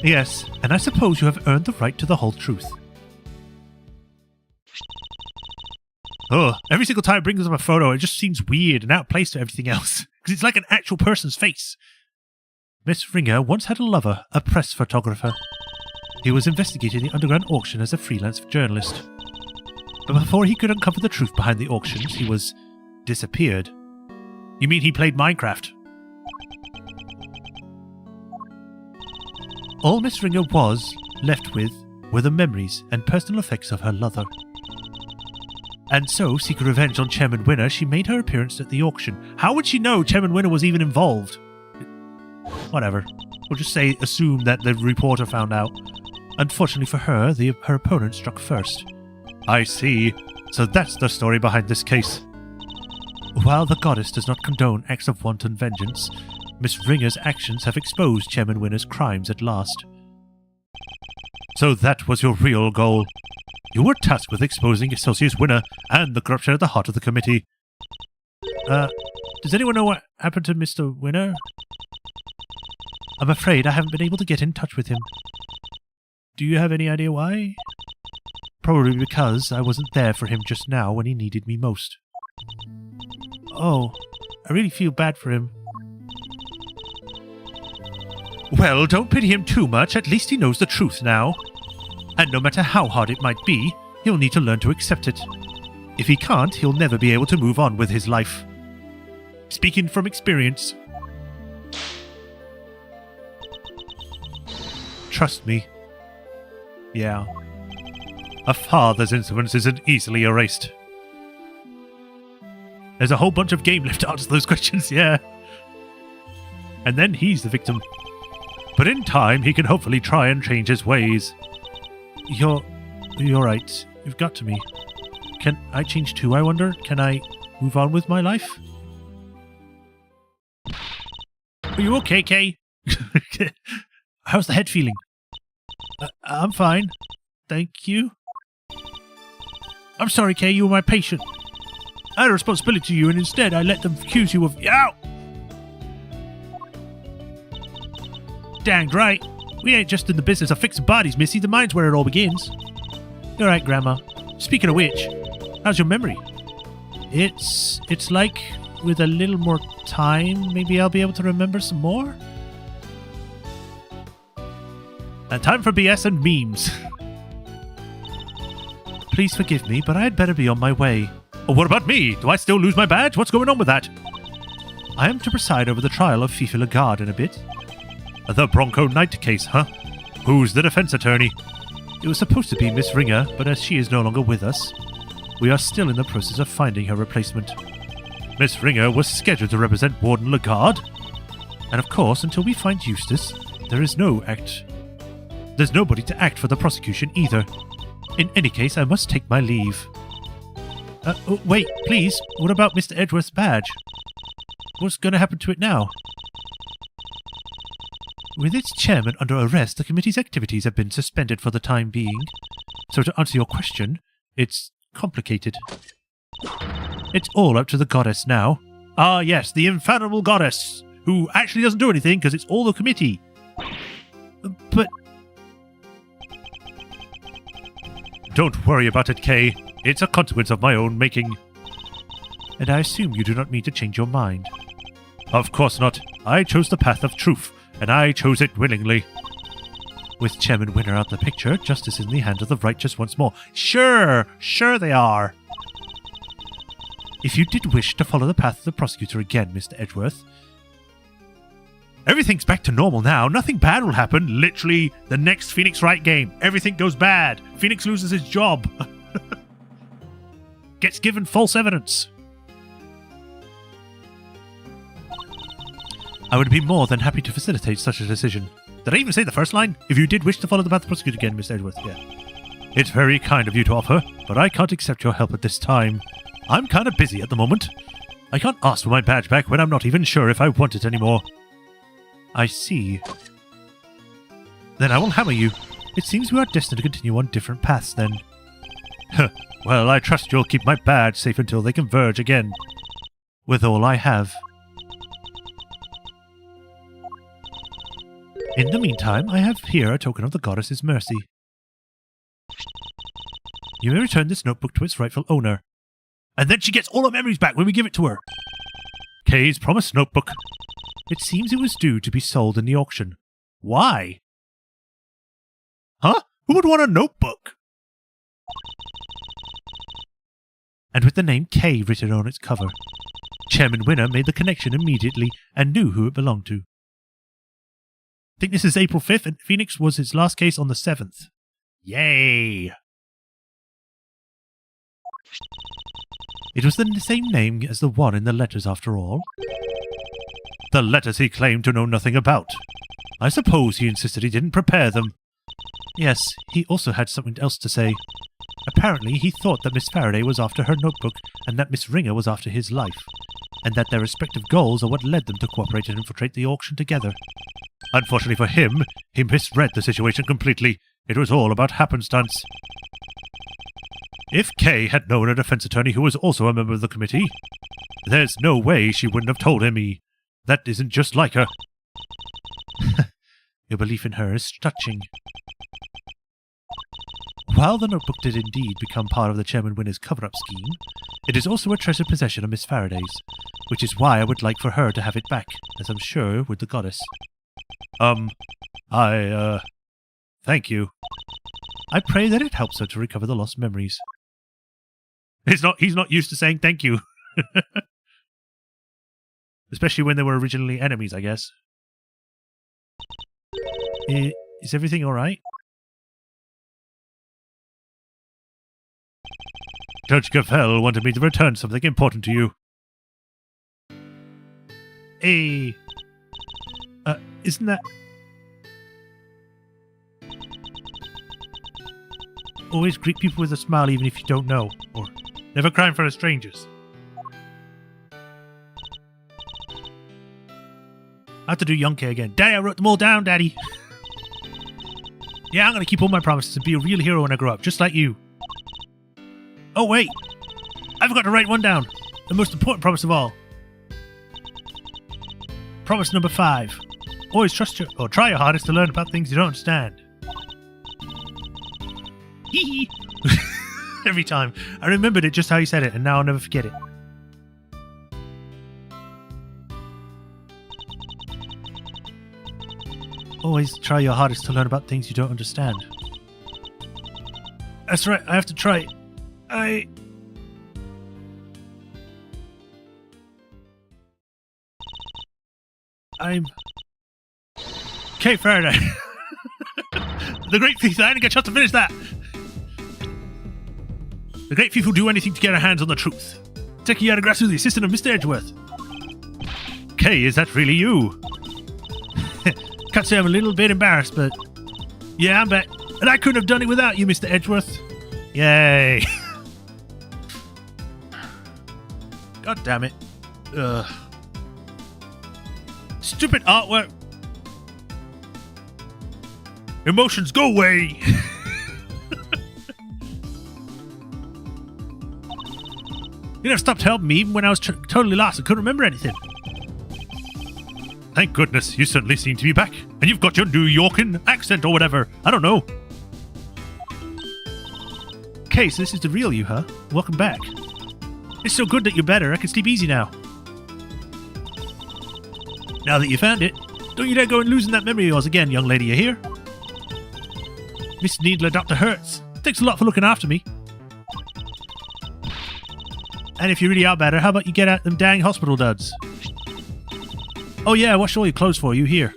[SPEAKER 1] Yes, and I suppose you have earned the right to the whole truth. Oh, every single time it brings up a photo, it just seems weird and out of place to everything else. Because it's like an actual person's face. Miss Ringer once had a lover, a press photographer. He was investigating the underground auction as a freelance journalist. But before he could uncover the truth behind the auctions, he was disappeared. You mean he played Minecraft? All Miss Ringer was left with were the memories and personal effects of her lover. And so, seeking revenge on Chairman Winner, she made her appearance at the auction. How would she know Chairman Winner was even involved? Whatever. We'll just assume that the reporter found out. Unfortunately for her, her opponent struck first. I see. So that's the story behind this case. While the goddess does not condone acts of wanton vengeance, Miss Ringer's actions have exposed Chairman Winner's crimes at last. So that was your real goal. You were tasked with exposing Excelsius Winner and the corruption at the heart of the committee. Does anyone know what happened to Mr. Winner? I'm afraid I haven't been able to get in touch with him. Do you have any idea why? Probably because I wasn't there for him just now when he needed me most. Oh, I really feel bad for him. Well, don't pity him too much. At least he knows the truth now. And no matter how hard it might be, he'll need to learn to accept it. If he can't, he'll never be able to move on with his life. Speaking from experience. Trust me. Yeah. A father's influence isn't easily erased. There's a whole bunch of game left to answer those questions, yeah. And then he's the victim. But in time, he can hopefully try and change his ways. You're right. You've got to me. Can I change too, I wonder? Can I move on with my life? Are you okay, Kay? How's the head feeling? I'm fine. Thank you. I'm sorry, Kay, you were my patient. I had a responsibility to you, and instead I let them accuse you of... Ow! Danged right. We ain't just in the business of fixing bodies, Missy. The mind's where it all begins. You're right, Grandma. Speaking of which, how's your memory? It's like, with a little more time, maybe I'll be able to remember some more? Time for BS and memes. Please forgive me, but I had better be on my way. Oh, what about me? Do I still lose my badge? What's going on with that? I am to preside over the trial of Fifi Lagarde in a bit. The Bronco Knight case, huh? Who's the defense attorney? It was supposed to be Miss Ringer, but as she is no longer with us, we are still in the process of finding her replacement. Miss Ringer was scheduled to represent Warden Lagarde. And of course, until we find Eustace, there's nobody to act for the prosecution either. In any case, I must take my leave. Wait, please. What about Mr. Edgeworth's badge? What's going to happen to it now? With its chairman under arrest, the committee's activities have been suspended for the time being. So to answer your question, it's complicated. It's all up to the goddess now. Ah, yes, the infallible goddess, who actually doesn't do anything because it's all the committee. But... Don't worry about it, Kay. It's a consequence of my own making. And I assume you do not mean to change your mind. Of course not. I chose the path of truth, and I chose it willingly. With Chairman Winner out the picture, justice is in the hand of the righteous once more. Sure they are. If you did wish to follow the path of the prosecutor again, Mr. Edgeworth, everything's back to normal now. Nothing bad will happen. Literally, the next Phoenix Wright game. Everything goes bad. Phoenix loses his job. Gets given false evidence. I would be more than happy to facilitate such a decision. Did I even say the first line? If you did wish to follow the path of the prosecutor again, Mr. Edgeworth, yeah. It's very kind of you to offer, but I can't accept your help at this time. I'm kind of busy at the moment. I can't ask for my badge back when I'm not even sure if I want it anymore. I see. Then I will hammer you. It seems we are destined to continue on different paths then. Well, I trust you'll keep my badge safe until they converge again. With all I have. In the meantime, I have here a token of the goddess's mercy. You may return this notebook to its rightful owner. And then she gets all her memories back when we give it to her. Kay's promised notebook. It seems it was due to be sold in the auction. Why? Huh? Who would want a notebook? And with the name Kay written on its cover. Chairman Winner made the connection immediately and knew who it belonged to. I think this is April 5th, and Phoenix was his last case on the 7th. Yay! It was the same name as the one in the letters, after all. The letters he claimed to know nothing about. I suppose he insisted he didn't prepare them. Yes, he also had something else to say. Apparently, he thought that Miss Faraday was after her notebook and that Miss Ringer was after his life, and that their respective goals are what led them to cooperate and infiltrate the auction together. Unfortunately for him, he misread the situation completely. It was all about happenstance. If Kay had known a defense attorney who was also a member of the committee, there's no way she wouldn't have told him that isn't just like her. Your belief in her is touching. While the notebook did indeed become part of the Chairman Winner's cover-up scheme, it is also a treasured possession of Miss Faraday's, which is why I would like for her to have it back, as I'm sure would the goddess. Thank you. I pray that it helps her to recover the lost memories. He's not used to saying thank you. Especially when they were originally enemies, I guess. Is everything alright? Judge Gaffel wanted me to return something important to you. Hey. Isn't that... Always greet people with a smile even if you don't know. Or never cry in front of strangers. I have to do Yonke again. Daddy, I wrote them all down, Daddy. Yeah, I'm going to keep all my promises and be a real hero when I grow up, just like you. Oh, wait. I forgot to write one down. The most important promise of all. Promise number 5. Always trust your... or try your hardest to learn about things you don't understand. Hee hee. Every time. I remembered it just how you said it, and now I'll never forget it. Always try your hardest to learn about things you don't understand. That's right, I have to try. I'm... Kate Faraday. The great thief. I didn't get a chance to finish that. The great thief will do anything to get our hands on the truth. Taking Yadagrasu, the assistant of Mr. Edgeworth. Kay, is that really you? Can't say I'm a little bit embarrassed, but... Yeah, I'm back. And I couldn't have done it without you, Mr. Edgeworth. Yay. God damn it. Ugh. Stupid artwork. Emotions, go away. You never stopped helping me even when I was totally lost and couldn't remember anything. Thank goodness, you certainly seem to be back. And you've got your New Yorkin accent or whatever. I don't know. Okay, so this is the real you, huh? Welcome back. It's so good that you're better, I can sleep easy now. Now that you found it, don't you dare go and losing that memory of yours again, young lady, you hear? Miss Needler, Dr. Hertz. Thanks a lot for looking after me. And if you really are better, how about you get out them dang hospital duds? Oh yeah, I washed all your clothes for you, here.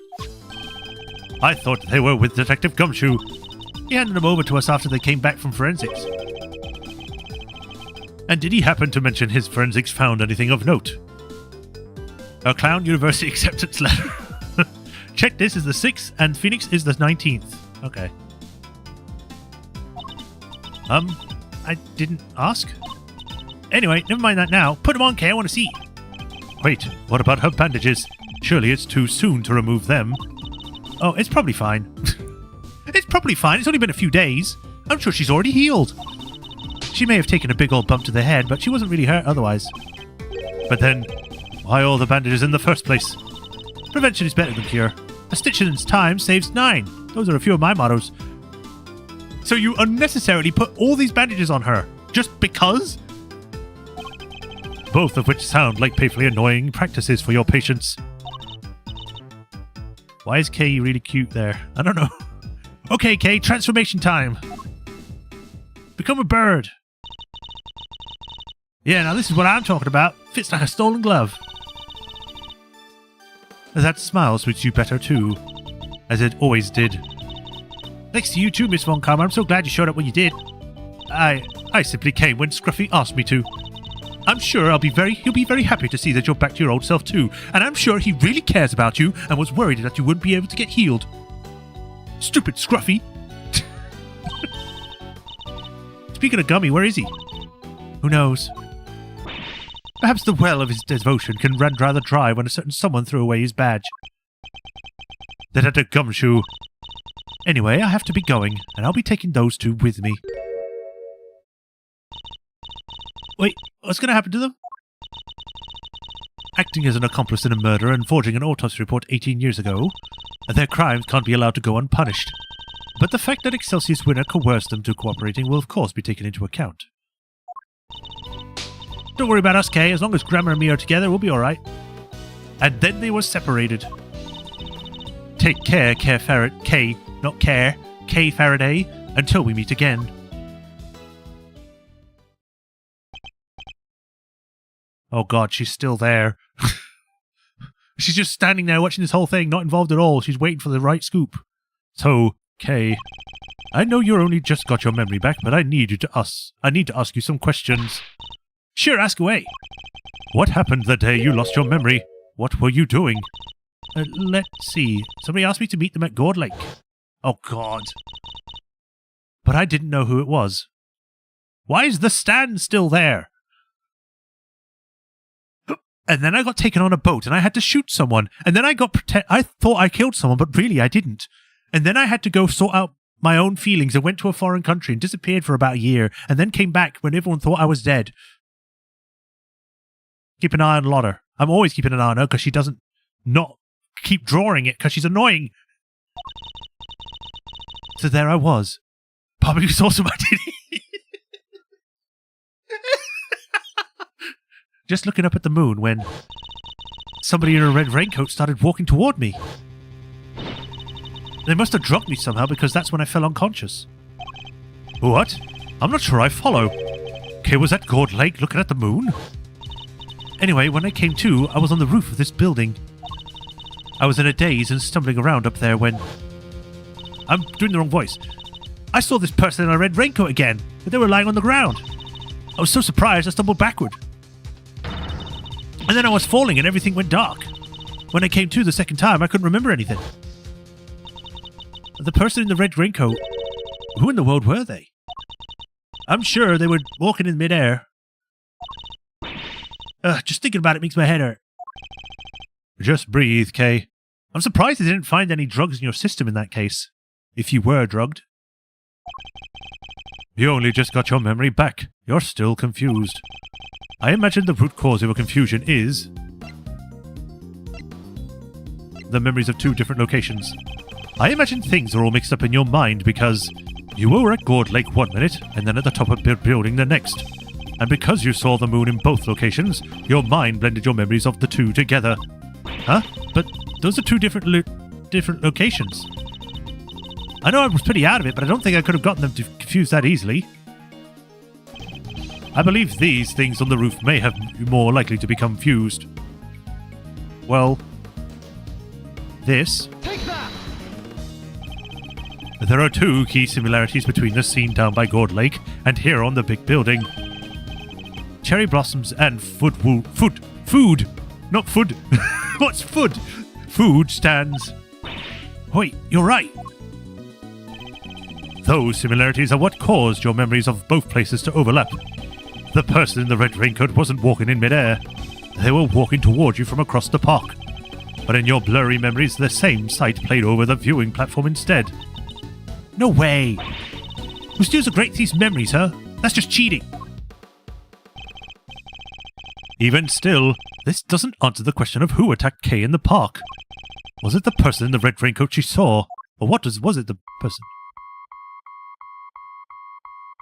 [SPEAKER 1] I thought they were with Detective Gumshoe. He handed them over to us after they came back from forensics. And did he happen to mention his forensics found anything of note? A Clown University acceptance letter. Check this is the 6th and Phoenix is the 19th. Okay. I didn't ask? Anyway, never mind that now. Put them on, Kay, I want to see. Wait, what about her bandages? Surely it's too soon to remove them. Oh, it's probably fine. It's probably fine. It's only been a few days. I'm sure she's already healed. She may have taken a big old bump to the head, but she wasn't really hurt otherwise. But then, why all the bandages in the first place? Prevention is better than cure. A stitch in time saves 9. Those are a few of my mottos. So you unnecessarily put all these bandages on her, just because? Both of which sound like painfully annoying practices for your patients. Why is Kay really cute there? I don't know. Okay, Kay, transformation time. Become a bird. Yeah, now this is what I'm talking about. Fits like a stolen glove. That smile suits you better too, as it always did. Thanks to you too, Miss Von Karma. I'm so glad you showed up when you did. I simply came when Scruffy asked me to. I'm sure he'll be very happy to see that you're back to your old self too, and I'm sure he really cares about you and was worried that you wouldn't be able to get healed. Stupid Scruffy. Speaking of Gummy, where is he? Who knows? Perhaps the well of his devotion can run rather dry when a certain someone threw away his badge. Detective Gumshoe. Anyway, I have to be going, and I'll be taking those two with me. Wait, what's going to happen to them? Acting as an accomplice in a murder and forging an autopsy report 18 years ago, their crimes can't be allowed to go unpunished. But the fact that Excelsius Winner coerced them to cooperating will of course be taken into account. Don't worry about us, Kay. As long as Grammar and me are together, we'll be alright. And then they were separated. Take care, Kay, not Care, Kay Faraday. Until we meet again. Oh god, she's still there. She's just standing there watching this whole thing, not involved at all. She's waiting for the right scoop. So, Kay, I know you only just got your memory back, but I need to ask you some questions. Sure, ask away. What happened the day you lost your memory? What were you doing? Let's see. Somebody asked me to meet them at Gourd Lake. Oh god. But I didn't know who it was. Why is the stand still there? And then I got taken on a boat and I had to shoot someone. And then I thought I killed someone, but really I didn't. And then I had to go sort out my own feelings and went to a foreign country and disappeared for about a year and then came back when everyone thought I was dead. Keep an eye on Lotta. I'm always keeping an eye on her because she doesn't not keep drawing it because she's annoying. So there I was. Probably saw somebody. Just looking up at the moon when somebody in a red raincoat started walking toward me. They must have drugged me somehow because that's when I fell unconscious. What? I'm not sure I follow. Okay, was that Gourd Lake looking at the moon? Anyway, when I came to, I was on the roof of this building. I was in a daze and stumbling around up there when... I'm doing the wrong voice. I saw this person in a red raincoat again, but they were lying on the ground. I was so surprised I stumbled backward. And then I was falling and everything went dark. When I came to the second time, I couldn't remember anything. The person in the red raincoat, who in the world were they? I'm sure they were walking in midair. Just thinking about it makes my head hurt. Just breathe, Kay. I'm surprised they didn't find any drugs in your system in that case. If you were drugged. You only just got your memory back. You're still confused. I imagine the root cause of your confusion is the memories of two different locations. I imagine things are all mixed up in your mind because you were at Gourd Lake 1 minute and then at the top of the building the next. And because you saw the moon in both locations, your mind blended your memories of the two together. Huh? But those are two different locations. I know I was pretty out of it, but I don't think I could have gotten them to confuse that easily. I believe these things on the roof may have been more likely to become fused. Well, this.
[SPEAKER 2] Take that!
[SPEAKER 1] There are two key similarities between the scene down by Gourd Lake and here on the big building. Cherry blossoms and food. Not food. What's food? Food stands. Wait, you're right. Those similarities are what caused your memories of both places to overlap. The person in the red raincoat wasn't walking in midair. They were walking toward you from across the park. But in your blurry memories, the same sight played over the viewing platform instead. No way! Who steals a great thief's memories, huh? That's just cheating. Even still, this doesn't answer the question of who attacked Kay in the park. Was it the person in the red raincoat she saw? Or was it the person?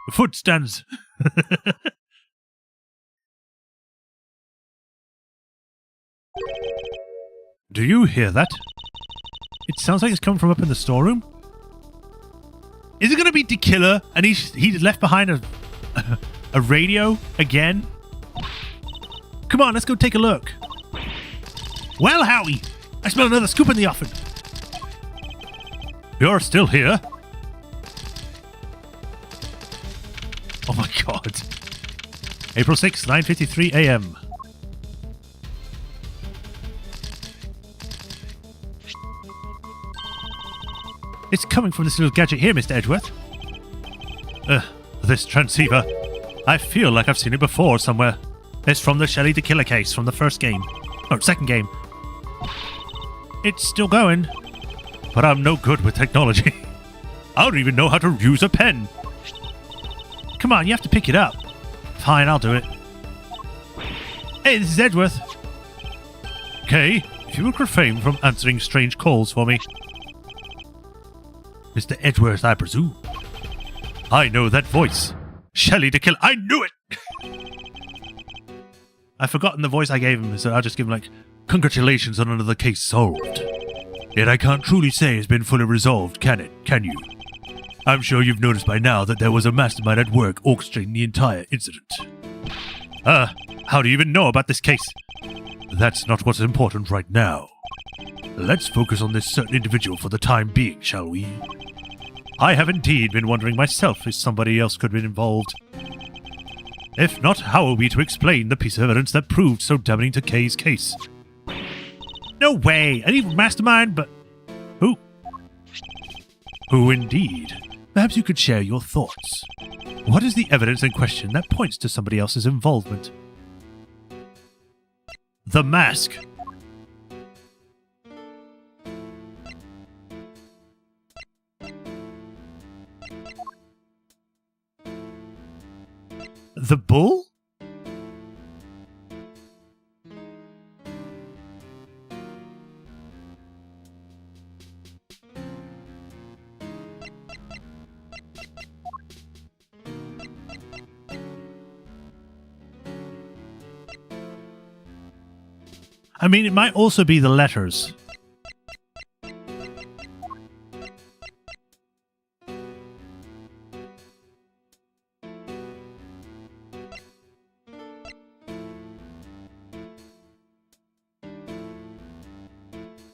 [SPEAKER 1] The foot stands. Do you hear that? It sounds like it's coming from up in the storeroom. Is it going to be the killer and he's left behind a radio again? Come on, let's go take a look. Well, Howie, I smell another scoop in the oven. You're still here? Oh my god. April 6th, 9:53 a.m. It's coming from this little gadget here, Mr. Edgeworth. This transceiver. I feel like I've seen it before somewhere. It's from the Shelley the Killer case from the first game. Oh, second game. It's still going. But I'm no good with technology. I don't even know how to use a pen. Come on, you have to pick it up. Fine, I'll do it. Hey, this is Edgeworth. Okay, if you would refrain from answering strange calls for me. Mr. Edgeworth, I presume. I know that voice. Shelley the Killer. I knew it! I've forgotten the voice I gave him, so I'll just give him like, congratulations on another case solved. Yet I can't truly say it's been fully resolved, can it? Can you? I'm sure you've noticed by now that there was a mastermind at work orchestrating the entire incident. How do you even know about this case? That's not what's important right now. Let's focus on this certain individual for the time being, shall we? I have indeed been wondering myself if somebody else could have been involved. If not, how are we to explain the piece of evidence that proved so damning to Kay's case? No way! An evil mastermind, but... who? Who indeed? Perhaps you could share your thoughts. What is the evidence in question that points to somebody else's involvement? The mask. The bull? I mean, it might also be the letters.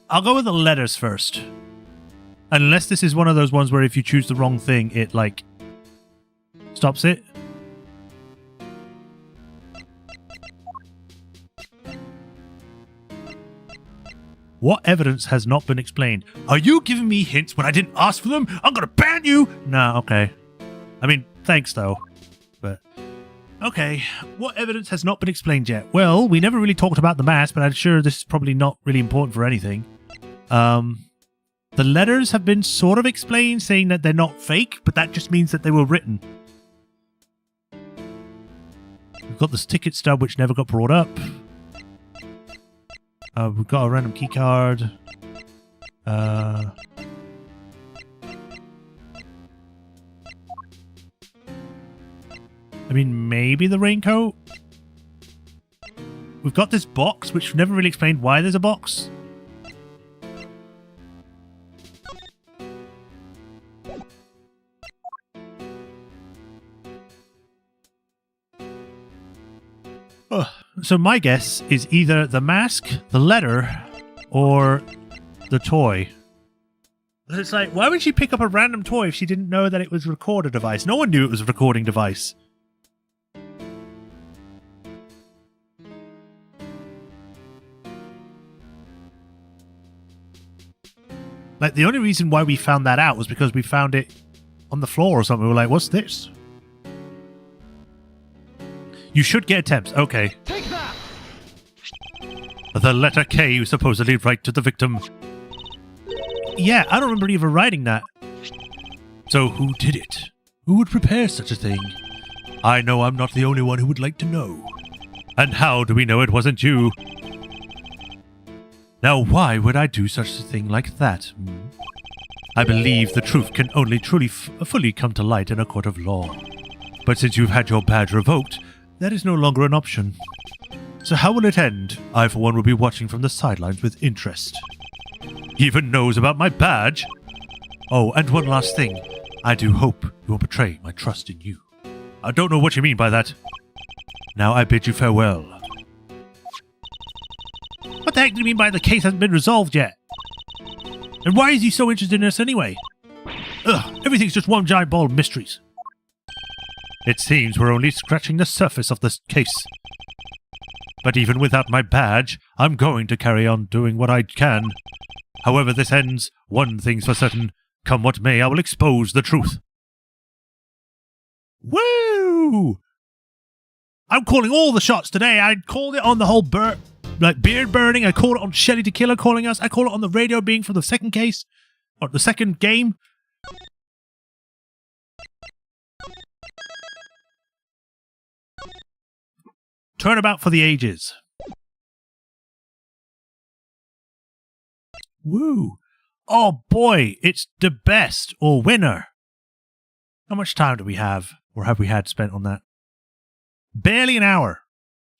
[SPEAKER 1] I'll go with the letters first. Unless this is one of those ones where if you choose the wrong thing, it, like, stops it. What evidence has not been explained? Are you giving me hints when I didn't ask for them? I'm gonna ban you! Nah, okay. I mean, thanks though. But, okay. What evidence has not been explained yet? Well, we never really talked about the mask, but I'm sure this is probably not really important for anything. The letters have been sort of explained, saying that they're not fake, but that just means that they were written. We've got this ticket stub, which never got brought up. We've got a random key card. I mean, maybe the raincoat? We've got this box, which never really explained why there's a box. So my guess is either the mask, the letter, or the toy. It's like, why would she pick up a random toy if she didn't know that it was a recorder device? No one knew it was a recording device. Like, the only reason why we found that out was because we found it on the floor or something. We were like, what's this? You should get attempts. Okay.
[SPEAKER 2] Take that!
[SPEAKER 1] The letter K you supposedly write to the victim. Yeah, I don't remember even writing that. So who did it? Who would prepare such a thing? I know I'm not the only one who would like to know. And how do we know it wasn't you? Now why would I do such a thing like that? I believe the truth can only truly fully come to light in a court of law. But since you've had your badge revoked, that is no longer an option. So how will it end? I, for one, will be watching from the sidelines with interest. He even knows about my badge? Oh, and one last thing. I do hope you won't betray my trust in you. I don't know what you mean by that. Now I bid you farewell. What the heck do you mean by the case hasn't been resolved yet? And why is he so interested in us anyway? Ugh, everything's just one giant ball of mysteries. It seems we're only scratching the surface of this case. But even without my badge, I'm going to carry on doing what I can. However this ends, one thing's for certain. Come what may, I will expose the truth. Woo! I'm calling all the shots today. I called it on the whole beard burning. I called it on Shelly the Killer calling us. I called it on the radio being from the second case. Or the second game. Turnabout for the ages. Woo! Oh boy, it's the best or winner. How much time do we have, or have we had spent on that? Barely an hour.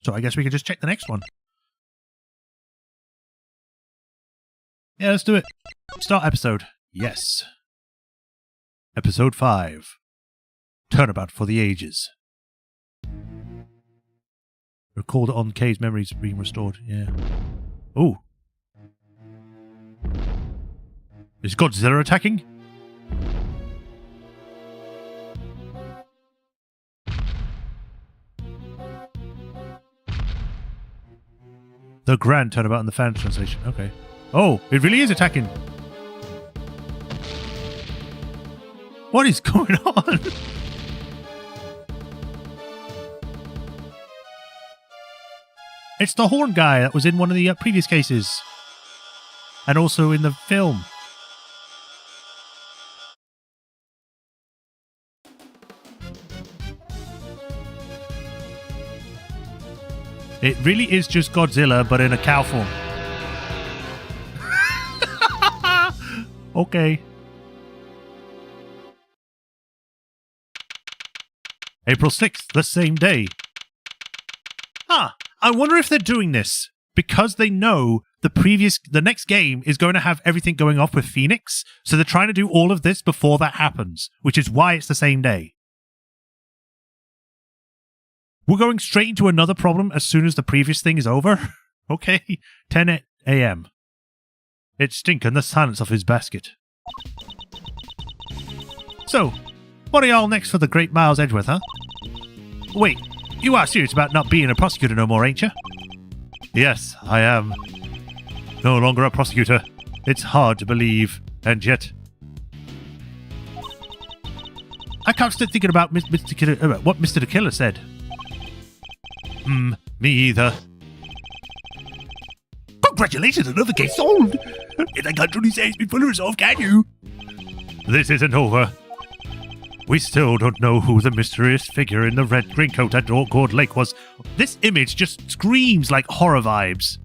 [SPEAKER 1] So I guess we can just check the next one. Yeah, let's do it. Start episode. Yes. Episode 5. Turnabout for the Ages. Recalled on K's memories being restored. Yeah. Oh. Is Godzilla attacking? The grand turnabout in the fan translation. Okay. Oh, it really is attacking. What is going on? It's the horn guy that was in one of the previous cases. And also in the film. It really is just Godzilla, but in a cow form. Okay. April 6th, the same day. I wonder if they're doing this because they know the next game is going to have everything going off with Phoenix, so they're trying to do all of this before that happens, which is why it's the same day. We're going straight into another problem as soon as the previous thing is over. Okay, 10 a.m. It's Stink in the silence of his basket. So, what are y'all next for the great Miles Edgeworth, huh? Wait, you are serious about not being a prosecutor no more, ain't you? Yes, I am. No longer a prosecutor. It's hard to believe, and yet... I can't stop thinking about what Mr. the Killer said. Me either. Congratulations, another case solved! I can't truly say it's been fully resolved, can you? This isn't over. We still don't know who the mysterious figure in the red raincoat at Orcord Lake was. This image just screams like horror vibes.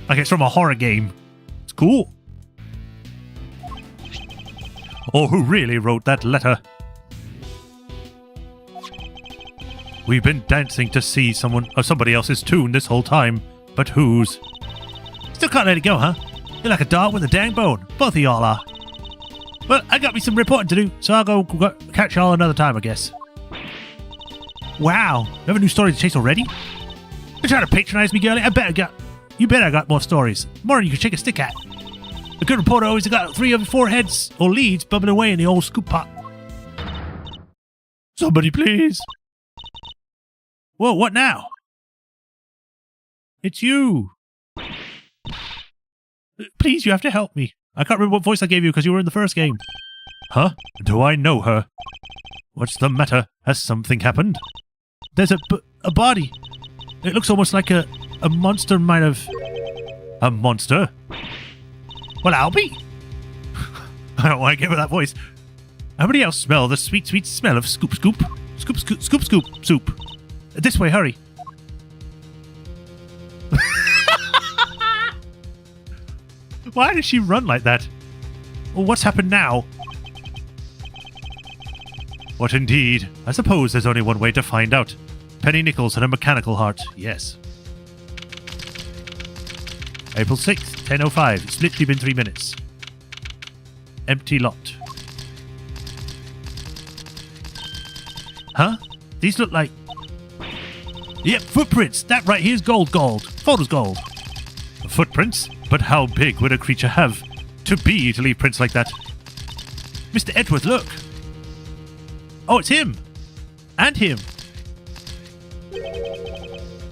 [SPEAKER 1] Like it's from a horror game. It's cool. Or who really wrote that letter. We've been dancing to see somebody else's tune this whole time, but whose? Still can't let it go, huh? You're like a dog with a dang bone. Both of y'all are. Well, I got me some reporting to do, so I'll go catch y'all another time, I guess. Wow, you have a new story to chase already? You're trying to patronize me, girlie? You bet I got more stories. More than you can shake a stick at. A good reporter always got 3 or 4 heads or leads bubbling away in the old scoop pot. Somebody please. Whoa, what now? It's you. Please, you have to help me. I can't remember what voice I gave you because you were in the first game. Huh? Do I know her? What's the matter? Has something happened? There's a body. It looks almost like a monster might have... A monster? Well, I'll be. I don't want to give her that voice. Everybody else smell the sweet, sweet smell of scoop, scoop. Scoop, scoop, scoop, scoop, soup. This way, hurry. Why does she run like that? Well, what's happened now? What indeed? I suppose there's only one way to find out. Penny nickels and a mechanical heart. Yes. April 6th, 10:05. It's literally been 3 minutes. Empty lot. Huh? These look like... Yep, footprints. That right here's gold. Photo's gold. Footprints? But how big would a creature have to be to leave prints like that? Mr. Edgeworth, look. Oh, it's him. And him.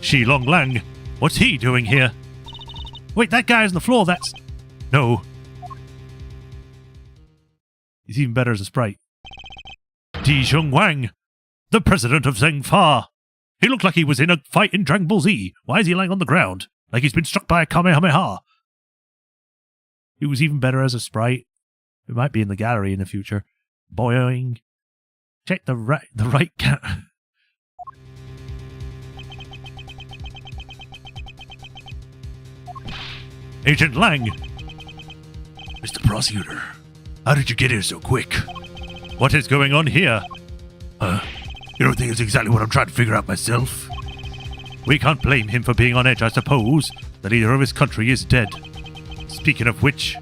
[SPEAKER 1] Shi Long Lang. What's he doing here? Wait, that guy is on the floor. That's... No. He's even better as a sprite. Di Zhong Wang. The president of Zheng Fa. He looked like he was in a fight in Dragon Ball Z. Why is he lying on the ground? Like he's been struck by a Kamehameha. He was even better as a sprite. It might be in the gallery in the future. Boing. Check the right cat. Agent Lang. Mr. Prosecutor, how did you get here so quick? What is going on here? You don't think it's exactly what I'm trying to figure out myself? We can't blame him for being on edge, I suppose. The leader of his country is dead. Speaking of which...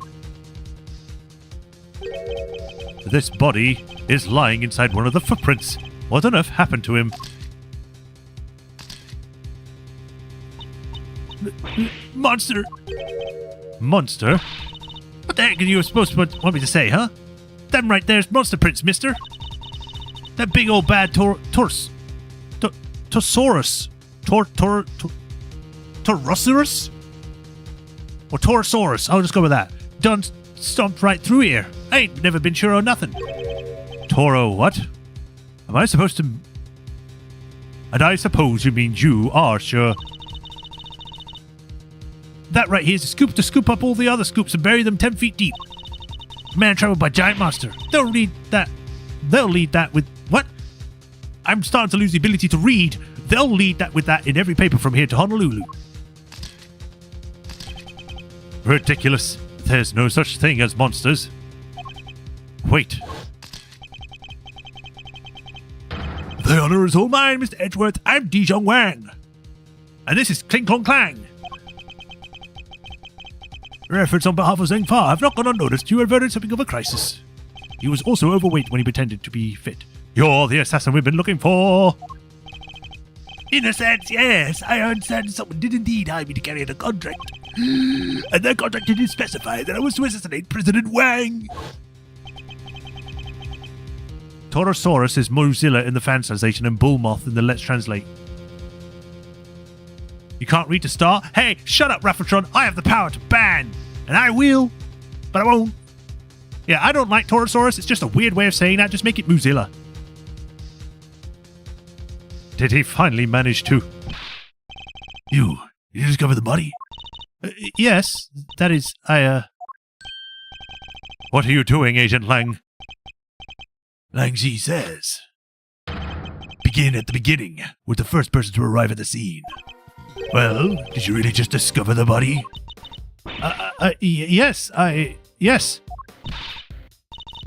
[SPEAKER 1] this body is lying inside one of the footprints. What on earth happened to him? Monster! Monster? What the heck are you supposed to want me to say, huh? Them right there's monster prints, mister. That big old bad Torosaurus. Torosaurus? Or Torosaurus, I'll just go with that. Done stomped right through here. I ain't never been sure of nothing. Toro what? Am I supposed to... And I suppose you mean you are sure. That right here's a scoop to scoop up all the other scoops and bury them 10 feet deep. Man traveled by giant monster. They'll lead that with... What? I'm starting to lose the ability to read. They'll lead that with that in every paper from here to Honolulu. Ridiculous. There's no such thing as monsters. Wait. The honor is all mine, Mr. Edgeworth. I'm Dijon Wang. And this is Cling Clong Clang. Reference on behalf of Zheng Fa. I've not gone unnoticed. You averted something of a crisis. He was also overweight when he pretended to be fit. You're the assassin we've been looking for. In a sense, yes. I understand someone did indeed hire me to carry out a contract. And that contract didn't specify that I was to assassinate President Wang. Torosaurus is Mozilla in the fan translation and Bullmoth in the Let's Translate. You can't read to start? Hey, shut up, Raffletron. I have the power to ban. And I will, but I won't. Yeah, I don't like Torosaurus. It's just a weird way of saying that. Just make it Mozilla. Did he finally manage to... You discover the body? Yes, that is, What are you doing, Agent Lang? Lang Zi says... Begin at the beginning, with the first person to arrive at the scene. Well, did you really just discover the body? Yes, yes.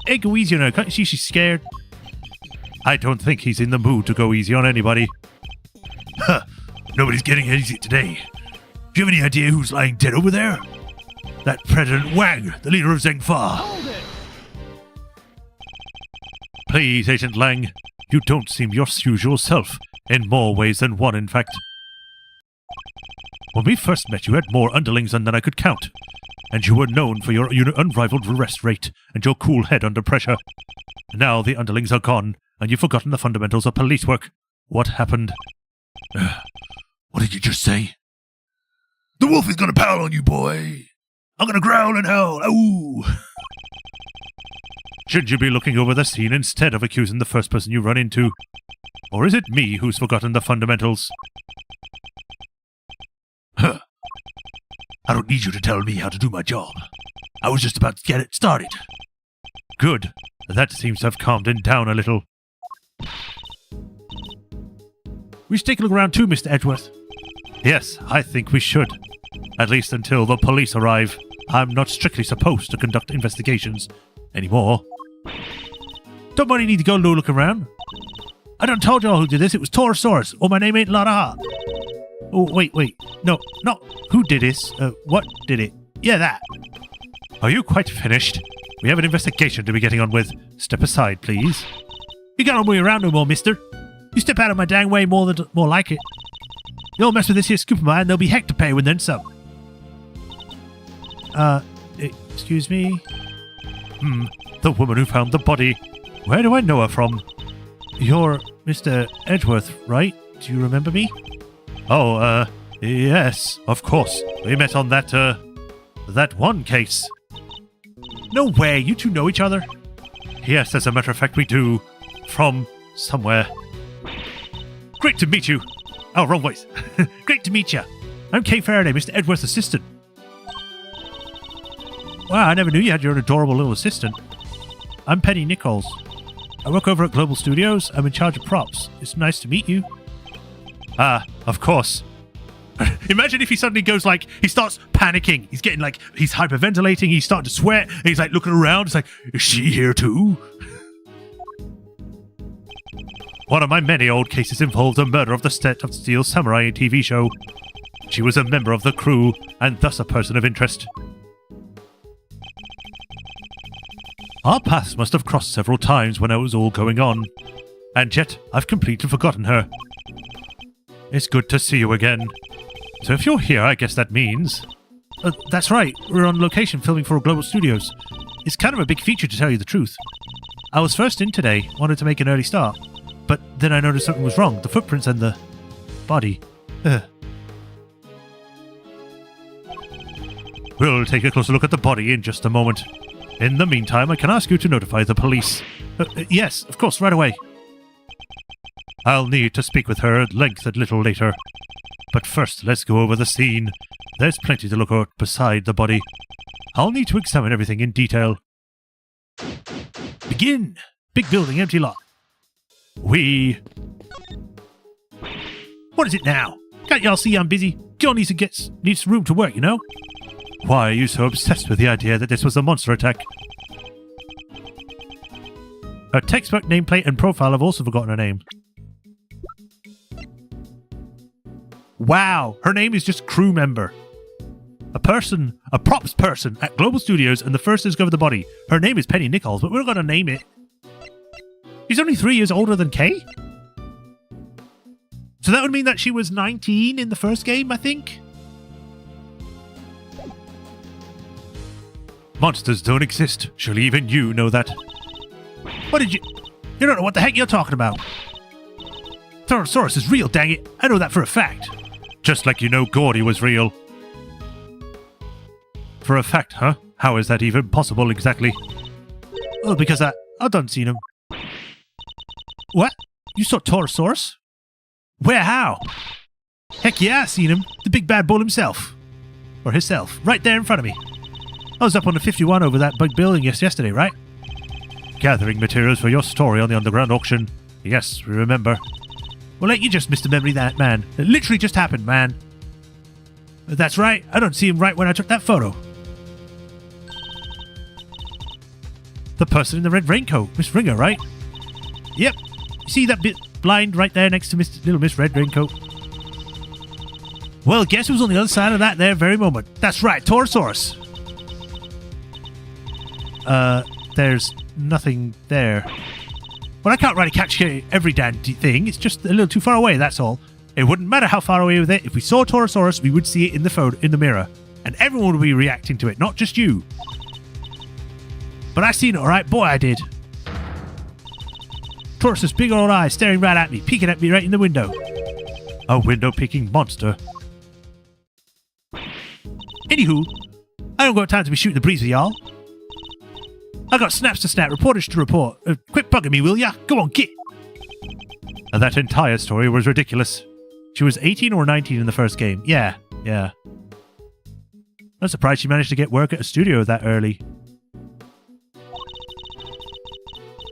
[SPEAKER 1] Hey, go easy on her. Can't you see she's scared? I don't think he's in the mood to go easy on anybody. Huh. Nobody's getting easy today. Do you have any idea who's lying dead over there? That President Wang, the leader of Zheng Fa.
[SPEAKER 2] Hold it!
[SPEAKER 1] Please, Agent Lang. You don't seem your usual self. In more ways than one, in fact. When we first met, you had more underlings than I could count. And you were known for your unrivaled arrest rate and your cool head under pressure. Now the underlings are gone, and you've forgotten the fundamentals of police work. What happened? What did you just say? The wolf is gonna pounce on you, boy. I'm gonna growl and howl. Ooh. Shouldn't you be looking over the scene instead of accusing the first person you run into? Or is it me who's forgotten the fundamentals? Huh. I don't need you to tell me how to do my job. I was just about to get it started. Good. That seems to have calmed him down a little. We should take a look around too, Mr. Edgeworth. Yes, I think we should. At least until the police arrive. I'm not strictly supposed to conduct investigations anymore. Don't money need to go look around? I done told y'all who did this. It was Torosaurus, or my name ain't Lotta. Oh, wait. No. Who did this? What did it? Yeah, that. Are you quite finished? We have an investigation to be getting on with. Step aside, please. You got on way around no more, mister. You step out of my dang way more like it. You'll mess with this here scoop of mine, there'll be heck to pay when then some. Excuse me? The woman who found the body. Where do I know her from? You're Mr. Edgeworth, right? Do you remember me? Oh, yes, of course. We met on that one case. No way, you two know each other? Yes, as a matter of fact, we do. From somewhere. Great to meet you. Oh, wrong voice. Great to meet you. I'm Kay Faraday, Mr. Edgeworth's assistant. Wow, I never knew you had your adorable little assistant. I'm Penny Nichols. I work over at Global Studios. I'm in charge of props. It's nice to meet you. Ah, of course. Imagine if he suddenly goes he starts panicking. He's getting he's hyperventilating. He's starting to sweat. And he's looking around. It's is she here too? One of my many old cases involved the murder of the Set of Steel Samurai TV show. She was a member of the crew and thus a person of interest. Our paths must have crossed several times when it was all going on. And yet, I've completely forgotten her. It's good to see you again. So if you're here, I guess that means... that's right, we're on location filming for Global Studios. It's kind of a big feature, to tell you the truth. I was first in today, wanted to make an early start. But then I noticed something was wrong. The footprints and the... body. We'll take a closer look at the body in just a moment. In the meantime, I can ask you to notify the police. Yes, of course, right away. I'll need to speak with her at length a little later. But first, let's go over the scene. There's plenty to look at beside the body. I'll need to examine everything in detail. Begin! Big building, empty lot. What is it now? Can't y'all see I'm busy? John needs room to work, you know? Why are you so obsessed with the idea that this was a monster attack? Her textbook nameplate and profile have also forgotten her name. Wow, her name is just crew member. A props person at Global Studios and the first to discover the body. Her name is Penny Nichols, but we're not going to name it. She's only 3 years older than Kay? So that would mean that she was 19 in the first game, I think? Monsters don't exist. Surely even you know that. What did you... You don't know what the heck you're talking about. Tyrannosaurus is real, dang it. I know that for a fact. Just like you know Gordy was real. For a fact, huh? How is that even possible exactly? Oh, because I done seen him. What? You saw Tyrannosaurus? Where, how? Heck yeah, I seen him. The big bad bull himself. Or himself. Right there in front of me. I was up on the 51 over that big building yesterday, right? Gathering materials for your story on the underground auction. Yes, we remember. Well, you just missed a memory, that man. It literally just happened, man. That's right. I don't see him right when I took that photo. The person in the red raincoat. Miss Ringer, right? Yep. See that bit blind right there next to Little Miss Red Raincoat? Well, guess who's on the other side of that there very moment? That's right, Tyrannosaurus. There's nothing there. Well, I can't really catch every damn thing. It's just a little too far away, that's all. It wouldn't matter how far away with it. If we saw Tyrannosaurus, we would see it in the photo, in the mirror. And everyone would be reacting to it, not just you. But I seen it, alright? Boy, I did. Taurus's big old eyes staring right at me, peeking at me right in the window. A window-peeking monster. Anywho, I don't got time to be shooting the breeze with y'all. I got snaps to snap, reporters to report. Quit bugging me, will ya? Go on, get! And that entire story was ridiculous. She was 18 or 19 in the first game. Yeah. I'm surprised she managed to get work at a studio that early.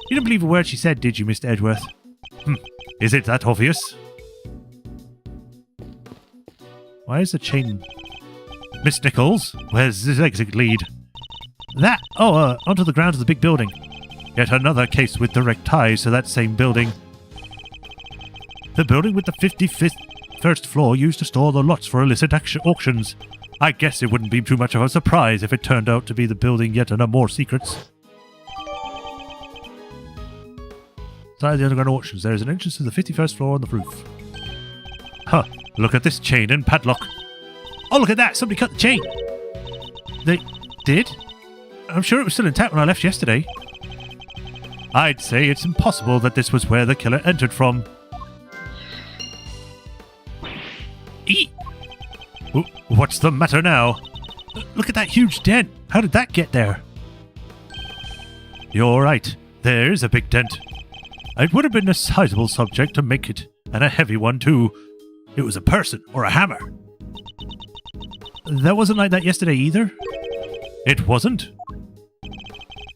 [SPEAKER 1] You didn't believe a word she said, did you, Mr. Edgeworth? Is it that obvious? Why is the chain... Miss Nichols, where's this exit lead? That? Oh, onto the grounds of the big building. Yet another case with direct ties to that same building. The building with the 51st floor used to store the lots for illicit auctions. I guess it wouldn't be too much of a surprise if it turned out to be the building yet under more secrets. Side of the underground auctions, there is an entrance to the 51st floor on the roof. Huh, look at this chain and padlock. Oh, look at that, somebody cut the chain. They did? I'm sure it was still intact when I left yesterday. I'd say it's impossible that this was where the killer entered from. Eat! What's the matter now? Look at that huge dent. How did that get there? You're right. There is a big dent. It would have been a sizable subject to make it, and a heavy one too. It was a person or a hammer. That wasn't like that yesterday either? It wasn't?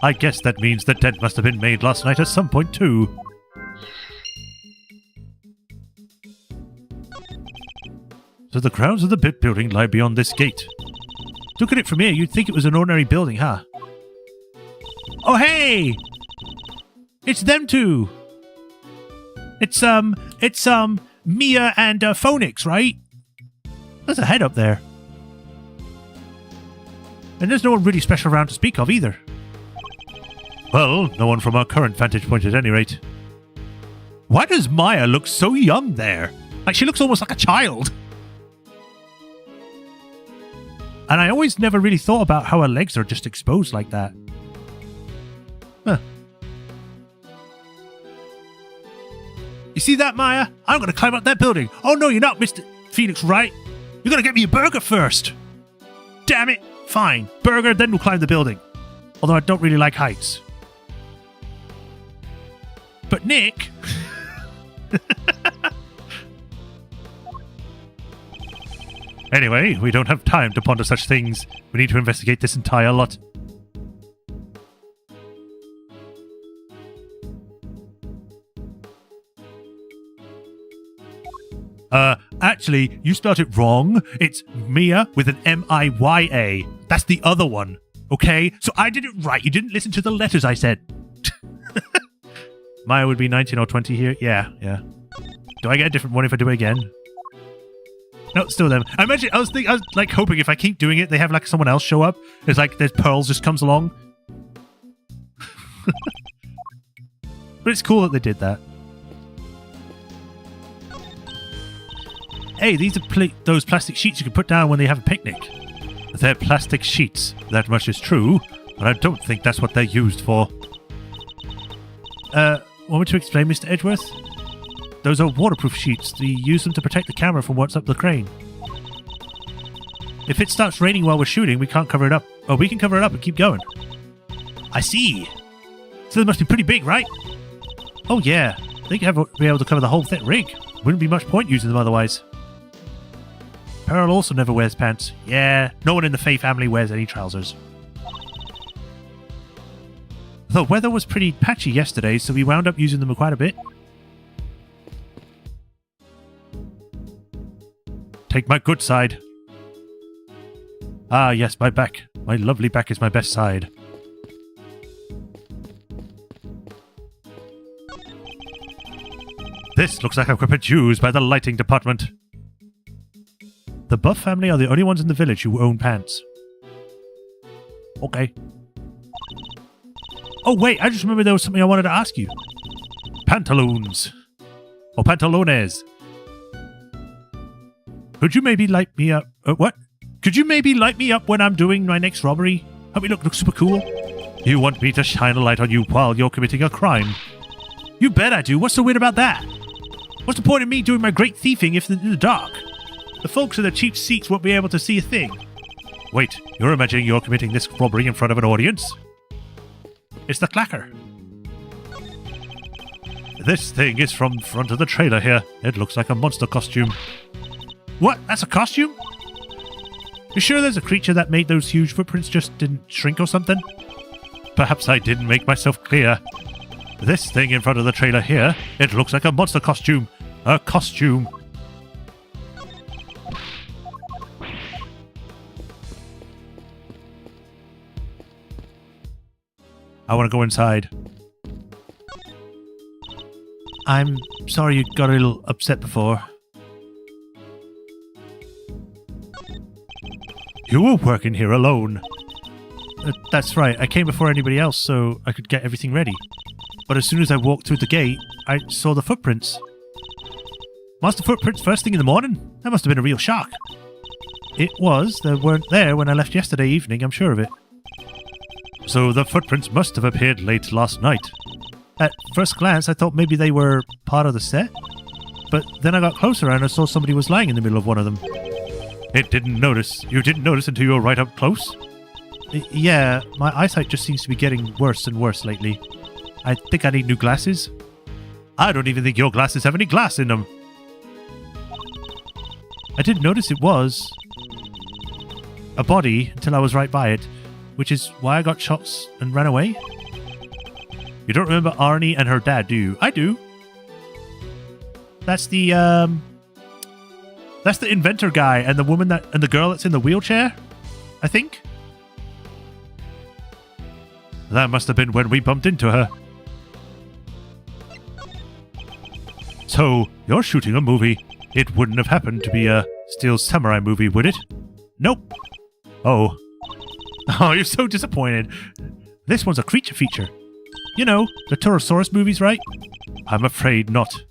[SPEAKER 1] I guess that means the dent must have been made last night at some point too. So the grounds of the bit building lie beyond this gate. Look at it from here, you'd think it was an ordinary building, huh? Oh hey! It's them two! It's Mia and Phoenix, right? There's a head up there. And there's no one really special around to speak of either. Well, no one from our current vantage point at any rate. Why does Maya look so young there? Like, she looks almost like a child. And I always never really thought about how her legs are just exposed like that. Huh. You see that, Maya? I'm going to climb up that building. Oh, no, you're not, Mr. Phoenix Wright. You're going to get me a burger first. Damn it. Fine. Burger, then we'll climb the building. Although I don't really like heights. But Nick... Anyway, we don't have time to ponder such things. We need to investigate this entire lot. Actually, you spelled it wrong. It's Mia with an M-I-Y-A. That's the other one. Okay? So I did it right. You didn't listen to the letters I said. Maya would be 19 or 20 here. Yeah. Do I get a different one if I do it again? No, still them. I was like hoping if I keep doing it, they have like someone else show up. It's like there's Pearls just comes along. But it's cool that they did that. Hey, these are those plastic sheets you can put down when they have a picnic. They're plastic sheets. That much is true, but I don't think that's what they're used for. Want me to explain, Mr. Edgeworth? Those are waterproof sheets. We use them to protect the camera from what's up the crane. If it starts raining while we're shooting, we can't cover it up. Oh, we can cover it up and keep going. I see. So they must be pretty big, right? Oh, yeah. They'd be able to cover the whole thick rig. Wouldn't be much point using them otherwise. Pearl also never wears pants. Yeah, no one in the Faye family wears any trousers. The weather was pretty patchy yesterday, so we wound up using them quite a bit. Take my good side. Ah, yes, my back. My lovely back is my best side. This looks like equipment used by the lighting department. The Buff family are the only ones in the village who own pants. Okay. Oh, wait, I just remembered there was something I wanted to ask you. Pantaloons. Or pantalones. Could you maybe light me up? What? Could you maybe light me up when I'm doing my next robbery? Help me look super cool? You want me to shine a light on you while you're committing a crime? You bet I do. What's so weird about that? What's the point of me doing my great thieving if in the dark? The folks in the cheap seats won't be able to see a thing. Wait, you're imagining you're committing this robbery in front of an audience? It's the clacker. This thing is from front of the trailer here. It looks like a monster costume. What? That's a costume? You sure there's a creature that made those huge footprints just didn't shrink or something? Perhaps I didn't make myself clear. This thing in front of the trailer here, it looks like a monster costume. A costume. I want to go inside. I'm sorry you got a little upset before. You were working here alone. That's right. I came before anybody else so I could get everything ready. But as soon as I walked through the gate, I saw the footprints. Monster footprints first thing in the morning? That must have been a real shock. It was. They weren't there when I left yesterday evening, I'm sure of it. So the footprints must have appeared late last night. At first glance, I thought maybe they were part of the set. But then I got closer and I saw somebody was lying in the middle of one of them. You didn't notice until you were right up close? Yeah, my eyesight just seems to be getting worse and worse lately. I think I need new glasses. I don't even think your glasses have any glass in them. I didn't notice it was a body until I was right by it, which is why I got shots and ran away. You don't remember Arnie and her dad, do you? I do. That's the inventor guy and the woman and the girl that's in the wheelchair, I think. That must have been when we bumped into her. So, you're shooting a movie. It wouldn't have happened to be a Steel Samurai movie, would it? Nope. Oh. Oh, you're so disappointed. This one's a creature feature. You know, the Torosaurus movies, right? I'm afraid not.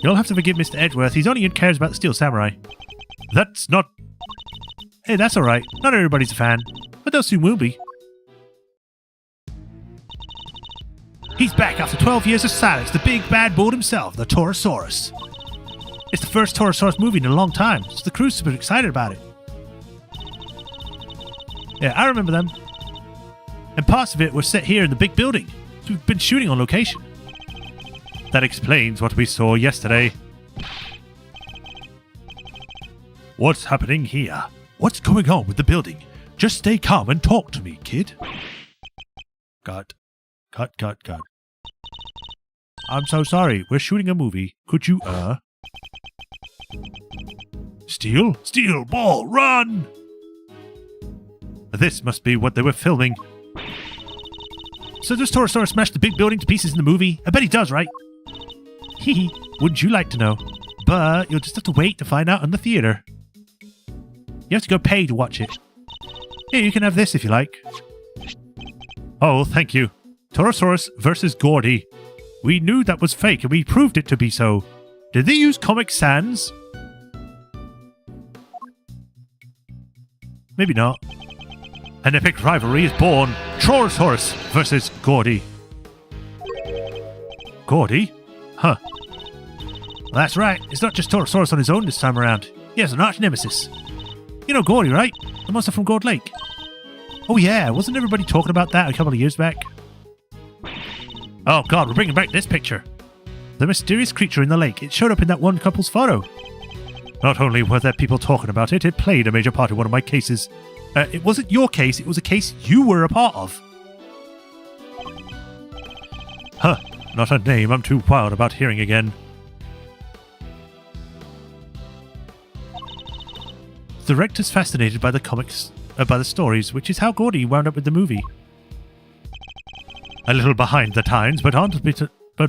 [SPEAKER 1] You'll have to forgive Mr. Edgeworth. He's only cares about the Steel Samurai. That's not... Hey, that's alright. Not everybody's a fan. But they'll soon will be. He's back after 12 years of silence. The big bad bull himself, the Torosaurus. It's the first Torosaurus movie in a long time, so the crew's super excited about it. Yeah, I remember them. And parts of it were set here in the big building. So we've been shooting on location. That explains what we saw yesterday. What's happening here? What's going on with the building? Just stay calm and talk to me, kid. Cut. I'm so sorry. We're shooting a movie. Could you, Steel? Steel ball, run! This must be what they were filming. So does Torosaurus smash the big building to pieces in the movie? I bet he does, right? Hee, wouldn't you like to know? But you'll just have to wait to find out in the theater. You have to go pay to watch it. Here, you can have this if you like. Oh, thank you. Torosaurus versus Gordy. We knew that was fake and we proved it to be so. Did they use Comic Sans? Maybe not. An epic rivalry is born. Torosaurus versus Gordy. Gordy? Huh. Well, that's right. It's not just Torosaurus on his own this time around. He has an arch nemesis. You know Gordy, right? The monster from Gold Lake. Oh yeah, wasn't everybody talking about that a couple of years back? Oh god, we're bringing back this picture. The mysterious creature in the lake. It showed up in that one couple's photo. Not only were there people talking about it, it played a major part in one of my cases. It wasn't your case, it was a case you were a part of. Huh, not a name I'm too wild about hearing again. The director's fascinated by the comics, by the stories, which is how Gordy wound up with the movie. A little behind the times, but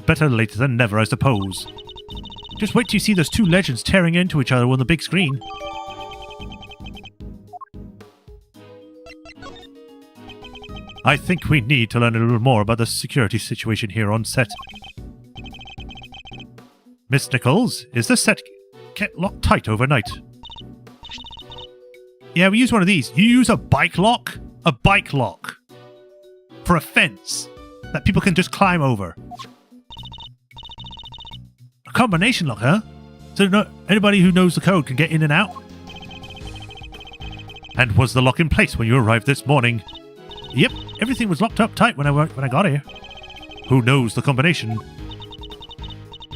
[SPEAKER 1] better late than never, I suppose. Just wait till you see those two legends tearing into each other on the big screen. I think we need to learn a little more about the security situation here on set. Miss Nichols, is the set kept locked tight overnight? Yeah, we use one of these. You use a bike lock? A bike lock. For a fence that people can just climb over. A combination lock, huh? So no, anybody who knows the code can get in and out? And was the lock in place when you arrived this morning? Yep, everything was locked up tight when I got here. Who knows the combination?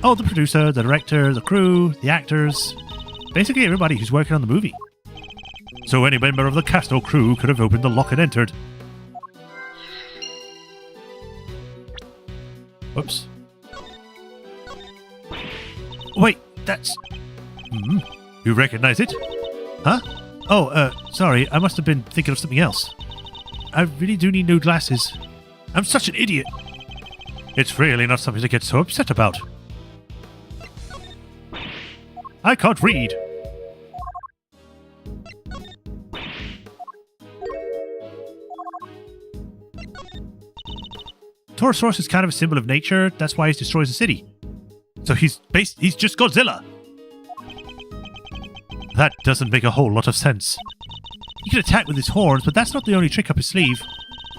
[SPEAKER 1] Oh, the producer, the director, the crew, the actors. Basically everybody who's working on the movie. So any member of the cast or crew could have opened the lock and entered. Whoops. Wait, that's... You recognize it? Huh? Oh, sorry, I must have been thinking of something else. I really do need new glasses. I'm such an idiot. It's really not something to get so upset about. I can't read. Torosaurus is kind of a symbol of nature. That's why he destroys the city. So he's just Godzilla. That doesn't make a whole lot of sense. He can attack with his horns, but that's not the only trick up his sleeve.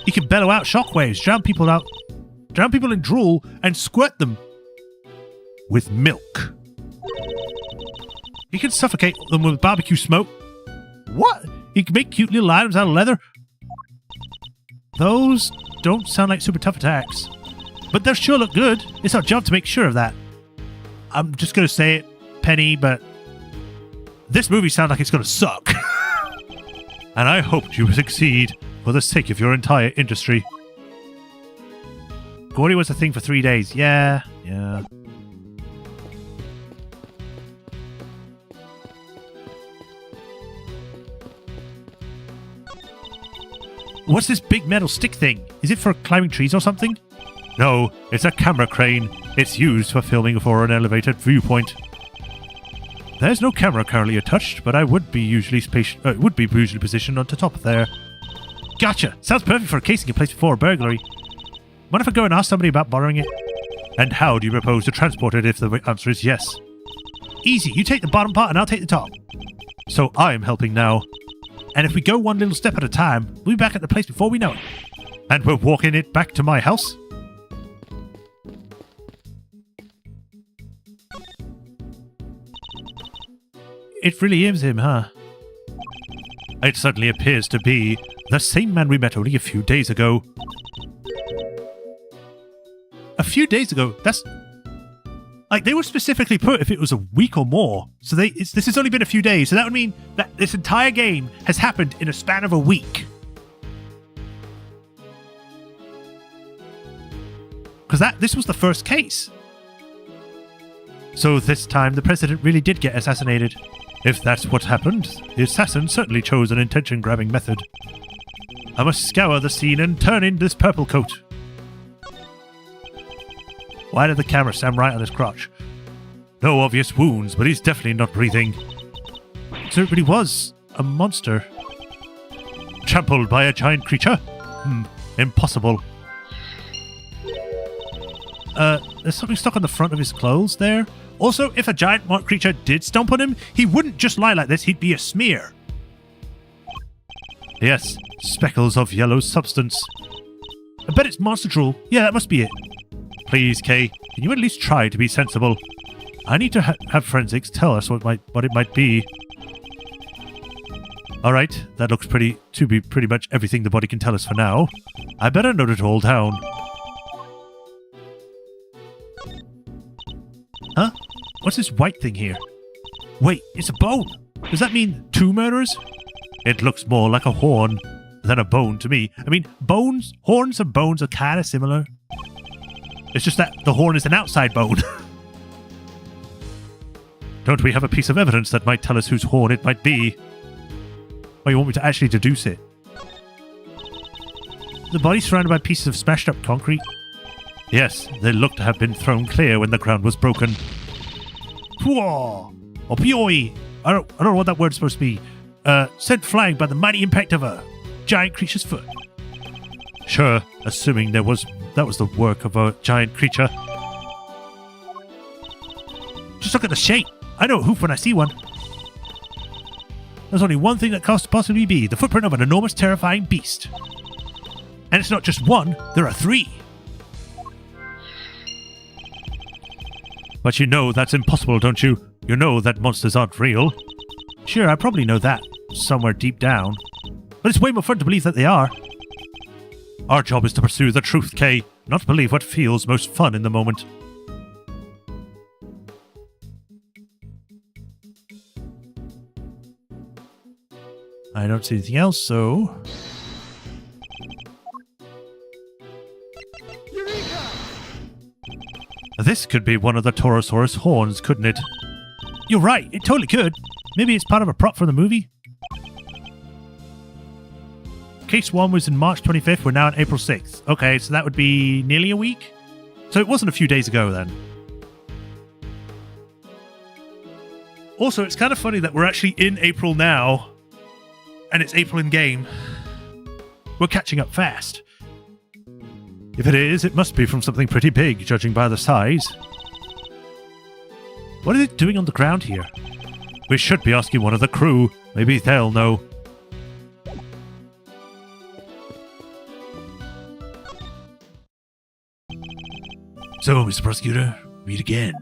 [SPEAKER 1] He can bellow out shockwaves, drown people in drool, and squirt them with milk. He can suffocate them with barbecue smoke. What? He can make cute little items out of leather. Those don't sound like super tough attacks, but they sure look good. It's our job to make sure of that. I'm just going to say it, Penny, but this movie sounds like it's going to suck. And I hope you succeed for the sake of your entire industry. Gordy was a thing for 3 days. Yeah. What's this big metal stick thing? Is it for climbing trees or something? No, it's a camera crane. It's used for filming for an elevated viewpoint. There's no camera currently attached, but I would be usually positioned on the top there. Gotcha! Sounds perfect for a casing in place before a burglary. Mind if I go and ask somebody about borrowing it? And how do you propose to transport it if the answer is yes? Easy, you take the bottom part and I'll take the top. So I'm helping now. And if we go one little step at a time, we'll be back at the place before we know it. And we're walking it back to my house? It really is him, huh? It certainly appears to be the same man we met only a few days ago. A few days ago? That's... Like, they were specifically put if it was a week or more. So this has only been a few days. So that would mean that this entire game has happened in a span of a week. Because this was the first case. So this time the president really did get assassinated. If that's what happened, the assassin certainly chose an intention-grabbing method. I must scour the scene and turn in this purple coat. Why did the camera stand right on his crotch? No obvious wounds, but he's definitely not breathing. So it really was a monster. Trampled by a giant creature? Impossible. There's something stuck on the front of his clothes there. Also, if a giant creature did stomp on him, he wouldn't just lie like this, he'd be a smear. Yes, speckles of yellow substance. I bet it's monster drool. Yeah, that must be it. Please, Kay, can you at least try to be sensible? I need to have forensics tell us what it might be. Alright, that looks to be pretty much everything the body can tell us for now. I better note it all down. Huh? What's this white thing here? Wait, it's a bone! Does that mean 2 murderers? It looks more like a horn than a bone to me. I mean, horns and bones are kind of similar. It's just that the horn is an outside bone. Don't we have a piece of evidence that might tell us whose horn it might be? Or you want me to actually deduce it? The body's surrounded by pieces of smashed up concrete. Yes, they look to have been thrown clear when the ground was broken. Whoa! Opioi! I don't know what that word's supposed to be. Sent flying by the mighty impact of a giant creature's foot. Sure, assuming that was the work of a giant creature. Just look at the shape. I know a hoof when I see one. There's only one thing that could possibly be the footprint of an enormous, terrifying beast. And it's not just one, there are 3. But you know that's impossible, don't you? You know that monsters aren't real. Sure, I probably know that, somewhere deep down. But it's way more fun to believe that they are. Our job is to pursue the truth, Kay, not believe what feels most fun in the moment. I don't see anything else, so...
[SPEAKER 2] Eureka!
[SPEAKER 1] This could be one of the Torosaurus horns, couldn't it? You're right, it totally could. Maybe it's part of a prop for the movie? Case 1 was in March 25th, we're now on April 6th. Okay, so that would be nearly a week? So it wasn't a few days ago then. Also, it's kind of funny that we're actually in April now, and it's April in game. We're catching up fast. If it is, it must be from something pretty big, judging by the size. What are they doing on the ground here? We should be asking one of the crew. Maybe they'll know. So, Mr. Prosecutor, read again.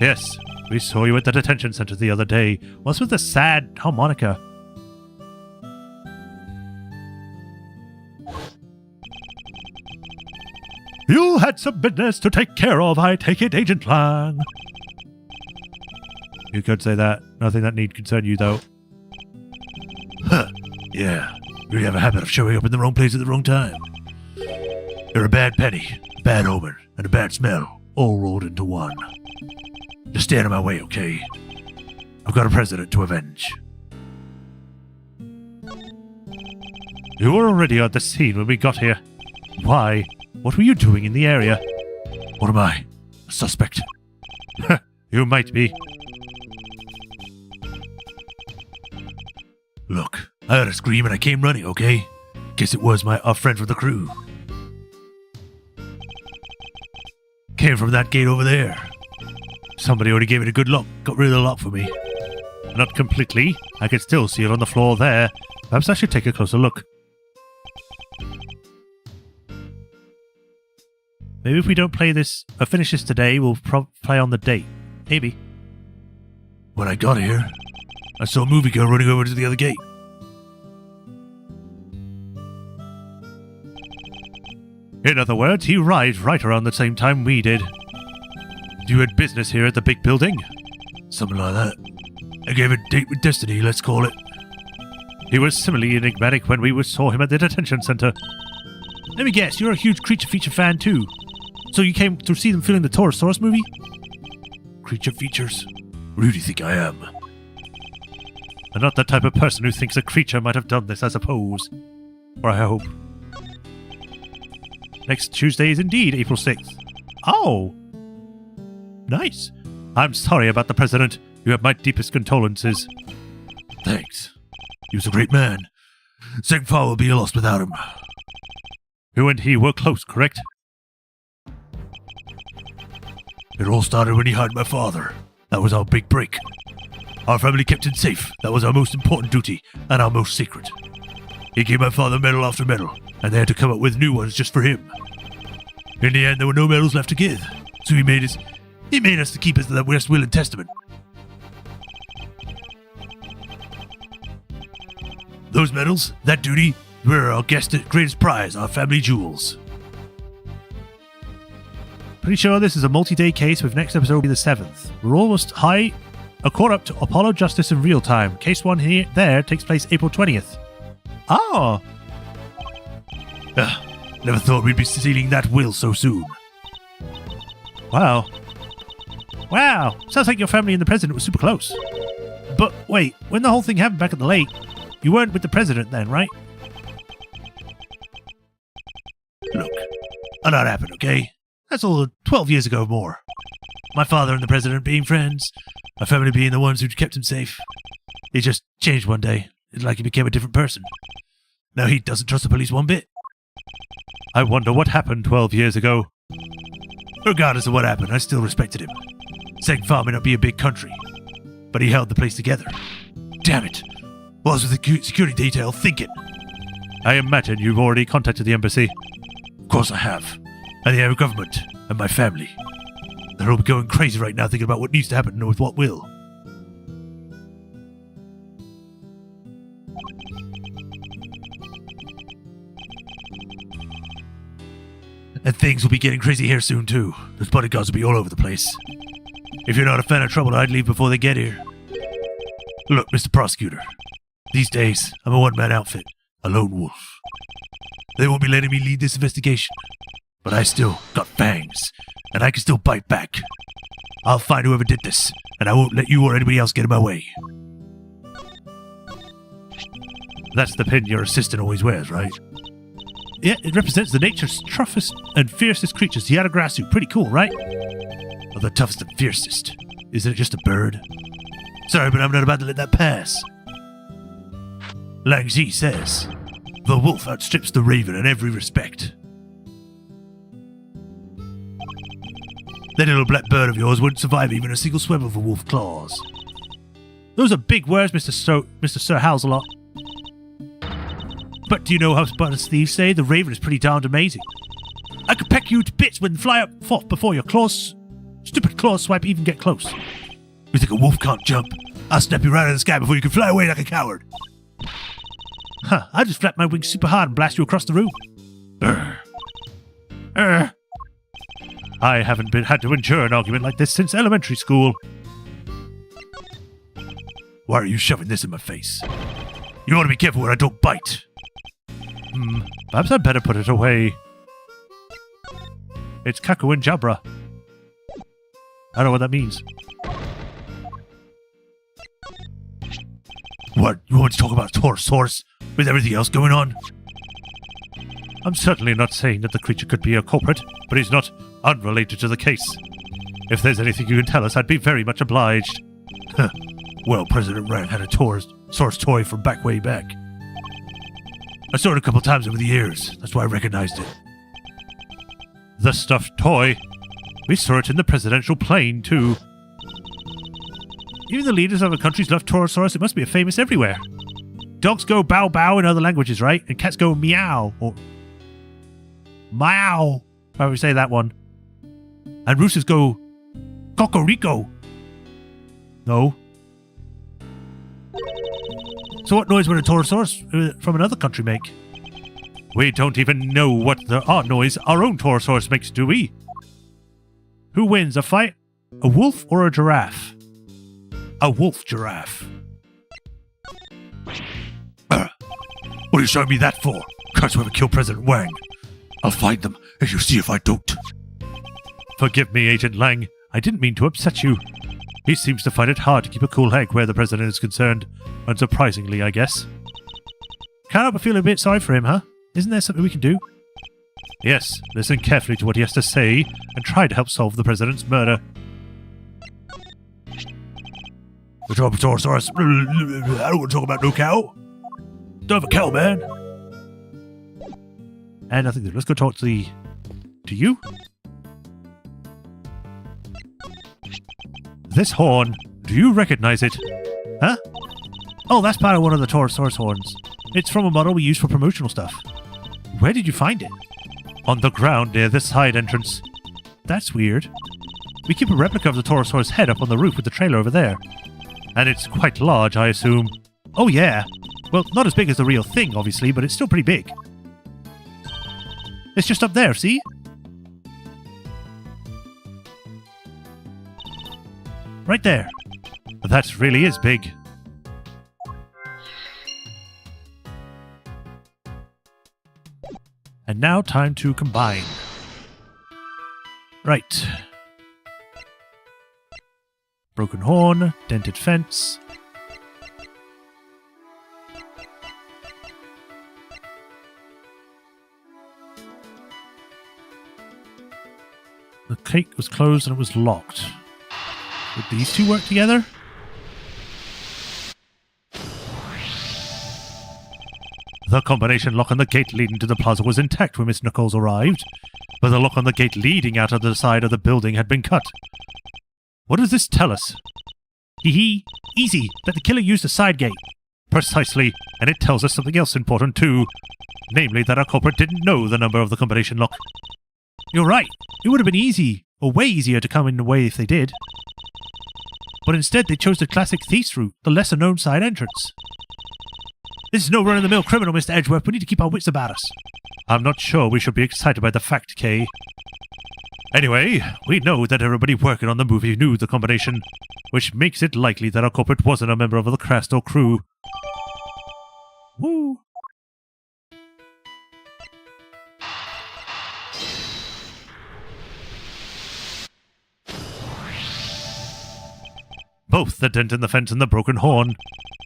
[SPEAKER 1] Yes, we saw you at the detention center the other day. What's with the sad harmonica? You had some business to take care of, I take it, Agent Lang. You could say that. Nothing that need concern you, though. Huh. Yeah. You have a habit of showing up in the wrong place at the wrong time. You're a bad penny, bad omen, and a bad smell, all rolled into one. Just stay out of my way, okay? I've got a president to avenge. You were already at the scene when we got here. Why? What were you doing in the area? What am I? A suspect? You might be. Look, I heard a scream and I came running, okay? Guess it was our friend from the crew. came from that gate over there. Somebody already gave it a good look. Got rid of the lock for me. Not completely. I can still see it on the floor there. Perhaps I should take a closer look. Maybe if we don't play this or finish this today, we'll play on the date. Maybe. When I got here, I saw a movie girl running over to the other gate. In other words, he arrived right around the same time we did. You had business here at the big building? Something like that. I gave a date with destiny, let's call it. He was similarly enigmatic when we saw him at the detention center. Let me guess, you're a huge Creature Feature fan too. So you came to see them filming the Torosaurus movie? Creature Features? Who do you think I am? I'm not the type of person who thinks a creature might have done this, I suppose. Or I hope. Next Tuesday is indeed April 6th. Oh! Nice. I'm sorry about the president. You have my deepest condolences. Thanks. He was a great man. Segfar will be lost without him. You and he were close, correct? It all started when he hired my father. That was our big break. Our family kept him safe. That was our most important duty, and our most secret. He gave my father medal after medal, and they had to come up with new ones just for him. In the end, there were no medals left to give, so he made us to keep us the West Will and Testament. Those medals, that duty, were our greatest prize, our family jewels. Pretty sure this is a multi-day case, with next episode will be the 7th. We're almost high. A caught up to Apollo Justice in real time. Case 1 there takes place April 20th. Oh! Never thought we'd be sealing that will so soon. Wow. Wow! Sounds like your family and the president were super close. But wait, when the whole thing happened back at the lake, you weren't with the president then, right? Look, a lot happened, okay? That's all 12 years ago or more. My father and the president being friends, my family being the ones who kept him safe. He just changed one day. It's like he became a different person. Now he doesn't trust the police one bit. I wonder what happened 12 years ago. Regardless of what happened, I still respected him. Segfar may not be a big country, but he held the place together. Damn it! What was with the security detail thinking? I imagine you've already contacted the embassy. Of course I have. And the Arab government, and my family. They're all going crazy right now thinking about what needs to happen and with what will. And things will be getting crazy here soon too. Those bodyguards will be all over the place. If you're not a fan of trouble, I'd leave before they get here. Look, Mr. Prosecutor. These days, I'm a one-man outfit. A lone wolf. They won't be letting me lead this investigation. But I still got fangs, and I can still bite back. I'll find whoever did this, and I won't let you or anybody else get in my way. That's the pin your assistant always wears, right? Yeah, it represents the nature's toughest and fiercest creatures, the Yadagrasu. Pretty cool, right? Well, the toughest and fiercest. Isn't it just a bird? Sorry, but I'm not about to let that pass. Lang Zi says, the wolf outstrips the raven in every respect. That little black bird of yours wouldn't survive even a single swim of a wolf claws. Those are big words, Mr. Sir Houselot. But do you know how Spartan thieves say the raven is pretty darned amazing? I could peck you to bits when fly up forth before your stupid claws swipe even get close. You think a wolf can't jump? I'll snap you right out of the sky before you can fly away like a coward. Huh, I just flap my wings super hard and blast you across the room. I haven't had to endure an argument like this since elementary school. Why are you shoving this in my face? You want to be careful where I don't bite. Perhaps I'd better put it away. It's Kaku and Jabra. I don't know what that means. What, you want to talk about Torosaurus with everything else going on? I'm certainly not saying that the creature could be a culprit, but he's not unrelated to the case. If there's anything you can tell us, I'd be very much obliged. Well, President Rang had a Torosaurus toy from way back. I saw it a couple times over the years. That's why I recognized it. The stuffed toy? We saw it in the presidential plane, too. Even the leaders of other countries love Torosaurus. It must be famous everywhere. Dogs go bow bow in other languages, right? And cats go meow or meow. How do we say that one? And roosters go cocorico. No. So what noise would a Torosaurus from another country make? We don't even know what our noise our own Torosaurus makes, do we? Who wins, a fight? A wolf or a giraffe? A wolf giraffe. What are you showing me that for? Curse whoever killed President Wang. I'll find them, and you'll see if I don't. Forgive me, Agent Lang. I didn't mean to upset you. He seems to find it hard to keep a cool head where the president is concerned. Unsurprisingly, I guess. Can't help but feel a bit sorry for him, huh? Isn't there something we can do? Yes, listen carefully to what he has to say and try to help solve the president's murder. The Torosaurus. I don't want to talk about no cow. Don't have a cow, man. And nothing there. Let's go talk to you. This horn. Do you recognize it? Huh? Oh, that's part of one of the Torosaurus horns. It's from a model we use for promotional stuff. Where did you find it? On the ground near the side entrance. That's weird. We keep a replica of the Torosaurus head up on the roof with the trailer over there. And it's quite large, I assume. Oh, yeah. Well, not as big as the real thing, obviously, but it's still pretty big. It's just up there, see? Right there. That really is big. And now time to combine. Right. Broken horn, dented fence. The gate was closed and it was locked. Would these two work together? The combination lock on the gate leading to the plaza was intact when Miss Nichols arrived, but the lock on the gate leading out of the side of the building had been cut. What does this tell us? Hee. Easy, that the killer used a side gate. Precisely, and it tells us something else important too. Namely that our culprit didn't know the number of the combination lock. You're right, it would have been easy, or way easier to come in the way if they did. But instead they chose the classic thief's route, the lesser-known side entrance. This is no run-of-the-mill criminal, Mr. Edgeworth. We need to keep our wits about us. I'm not sure we should be excited by the fact, Kay. Anyway, we know that everybody working on the movie knew the combination, which makes it likely that our culprit wasn't a member of the cast or crew. Woo! Both the dent in the fence and the broken horn.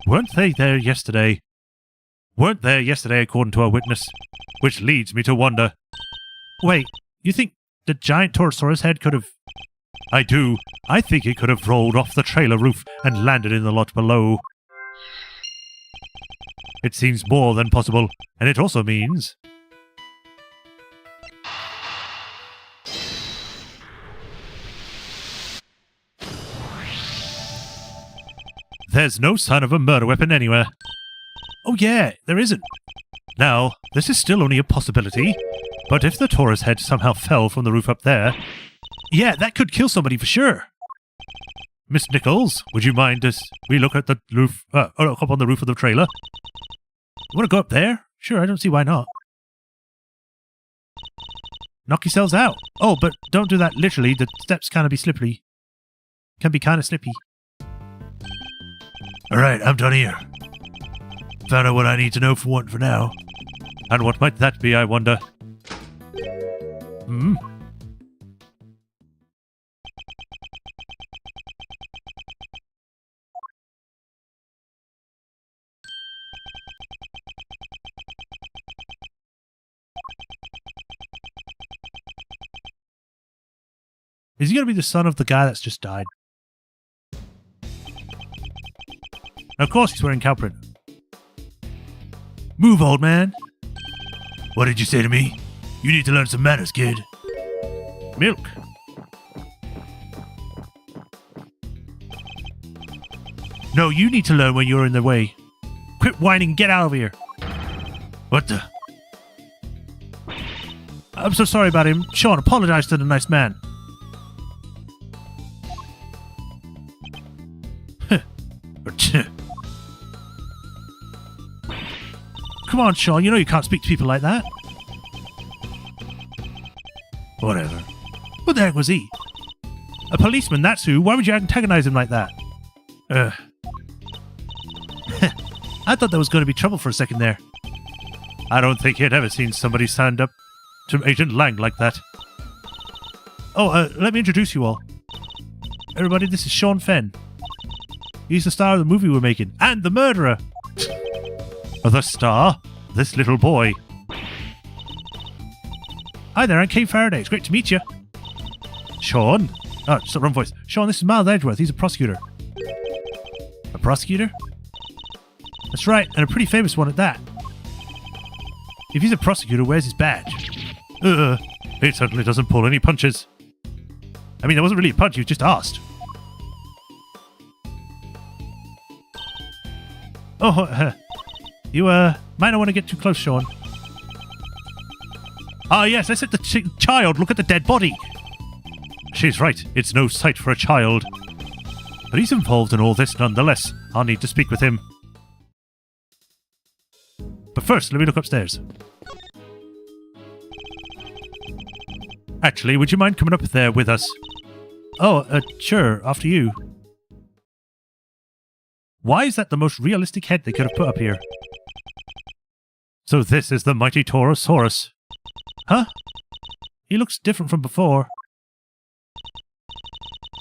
[SPEAKER 1] Weren't they there yesterday? Weren't there yesterday, according to our witness. Which leads me to wonder. Wait, you think the giant Torosaurus head could have... I do. I think it could have rolled off the trailer roof and landed in the lot below. It seems more than possible, and it also means... There's no sign of a murder weapon anywhere. Oh yeah, there isn't. Now, this is still only a possibility, but if the Taurus head somehow fell from the roof up there, yeah, that could kill somebody for sure. Miss Nichols, would you mind as we look at the roof, look up on the roof of the trailer? You want to go up there? Sure, I don't see why not. Knock yourselves out. Oh, but don't do that literally. The steps kind of be slippery. Can be kind of slippy. Alright, I'm done here. Found out what I need to know for one for now. And what might that be, I wonder? Hmm? Is he going to be the son of the guy that's just died? Of course he's wearing cow print. Move, old man. What did you say to me? You need to learn some manners, kid. Milk. No, you need to learn when you're in the way. Quit whining, get out of here. What the? I'm so sorry about him. Sean, apologize to the nice man. Come on, Sean, you know you can't speak to people like that. Whatever. What the heck was he? A policeman, that's who. Why would you antagonize him like that? I thought there was going to be trouble for a second there. I don't think he'd ever seen somebody stand up to Agent Lang like that. Oh, let me introduce you all. Everybody, this is Sean Fenn. He's the star of the movie we're making. And the murderer! The star? This little boy. Hi there, I'm Kate Faraday. It's great to meet you. Sean? Oh, it's the wrong voice. Sean, this is Miles Edgeworth. He's a prosecutor. A prosecutor? That's right, and a pretty famous one at that. If he's a prosecutor, where's his badge? He certainly doesn't pull any punches. I mean, there wasn't really a punch, you just asked. Oh, you might not want to get too close, Sean. Ah, yes, I said the child. Look at the dead body. She's right. It's no sight for a child. But he's involved in all this nonetheless. I'll need to speak with him. But first, let me look upstairs. Actually, would you mind coming up there with us? Oh, sure. After you. Why is that the most realistic head they could have put up here? So this is the mighty Torosaurus. Huh? He looks different from before.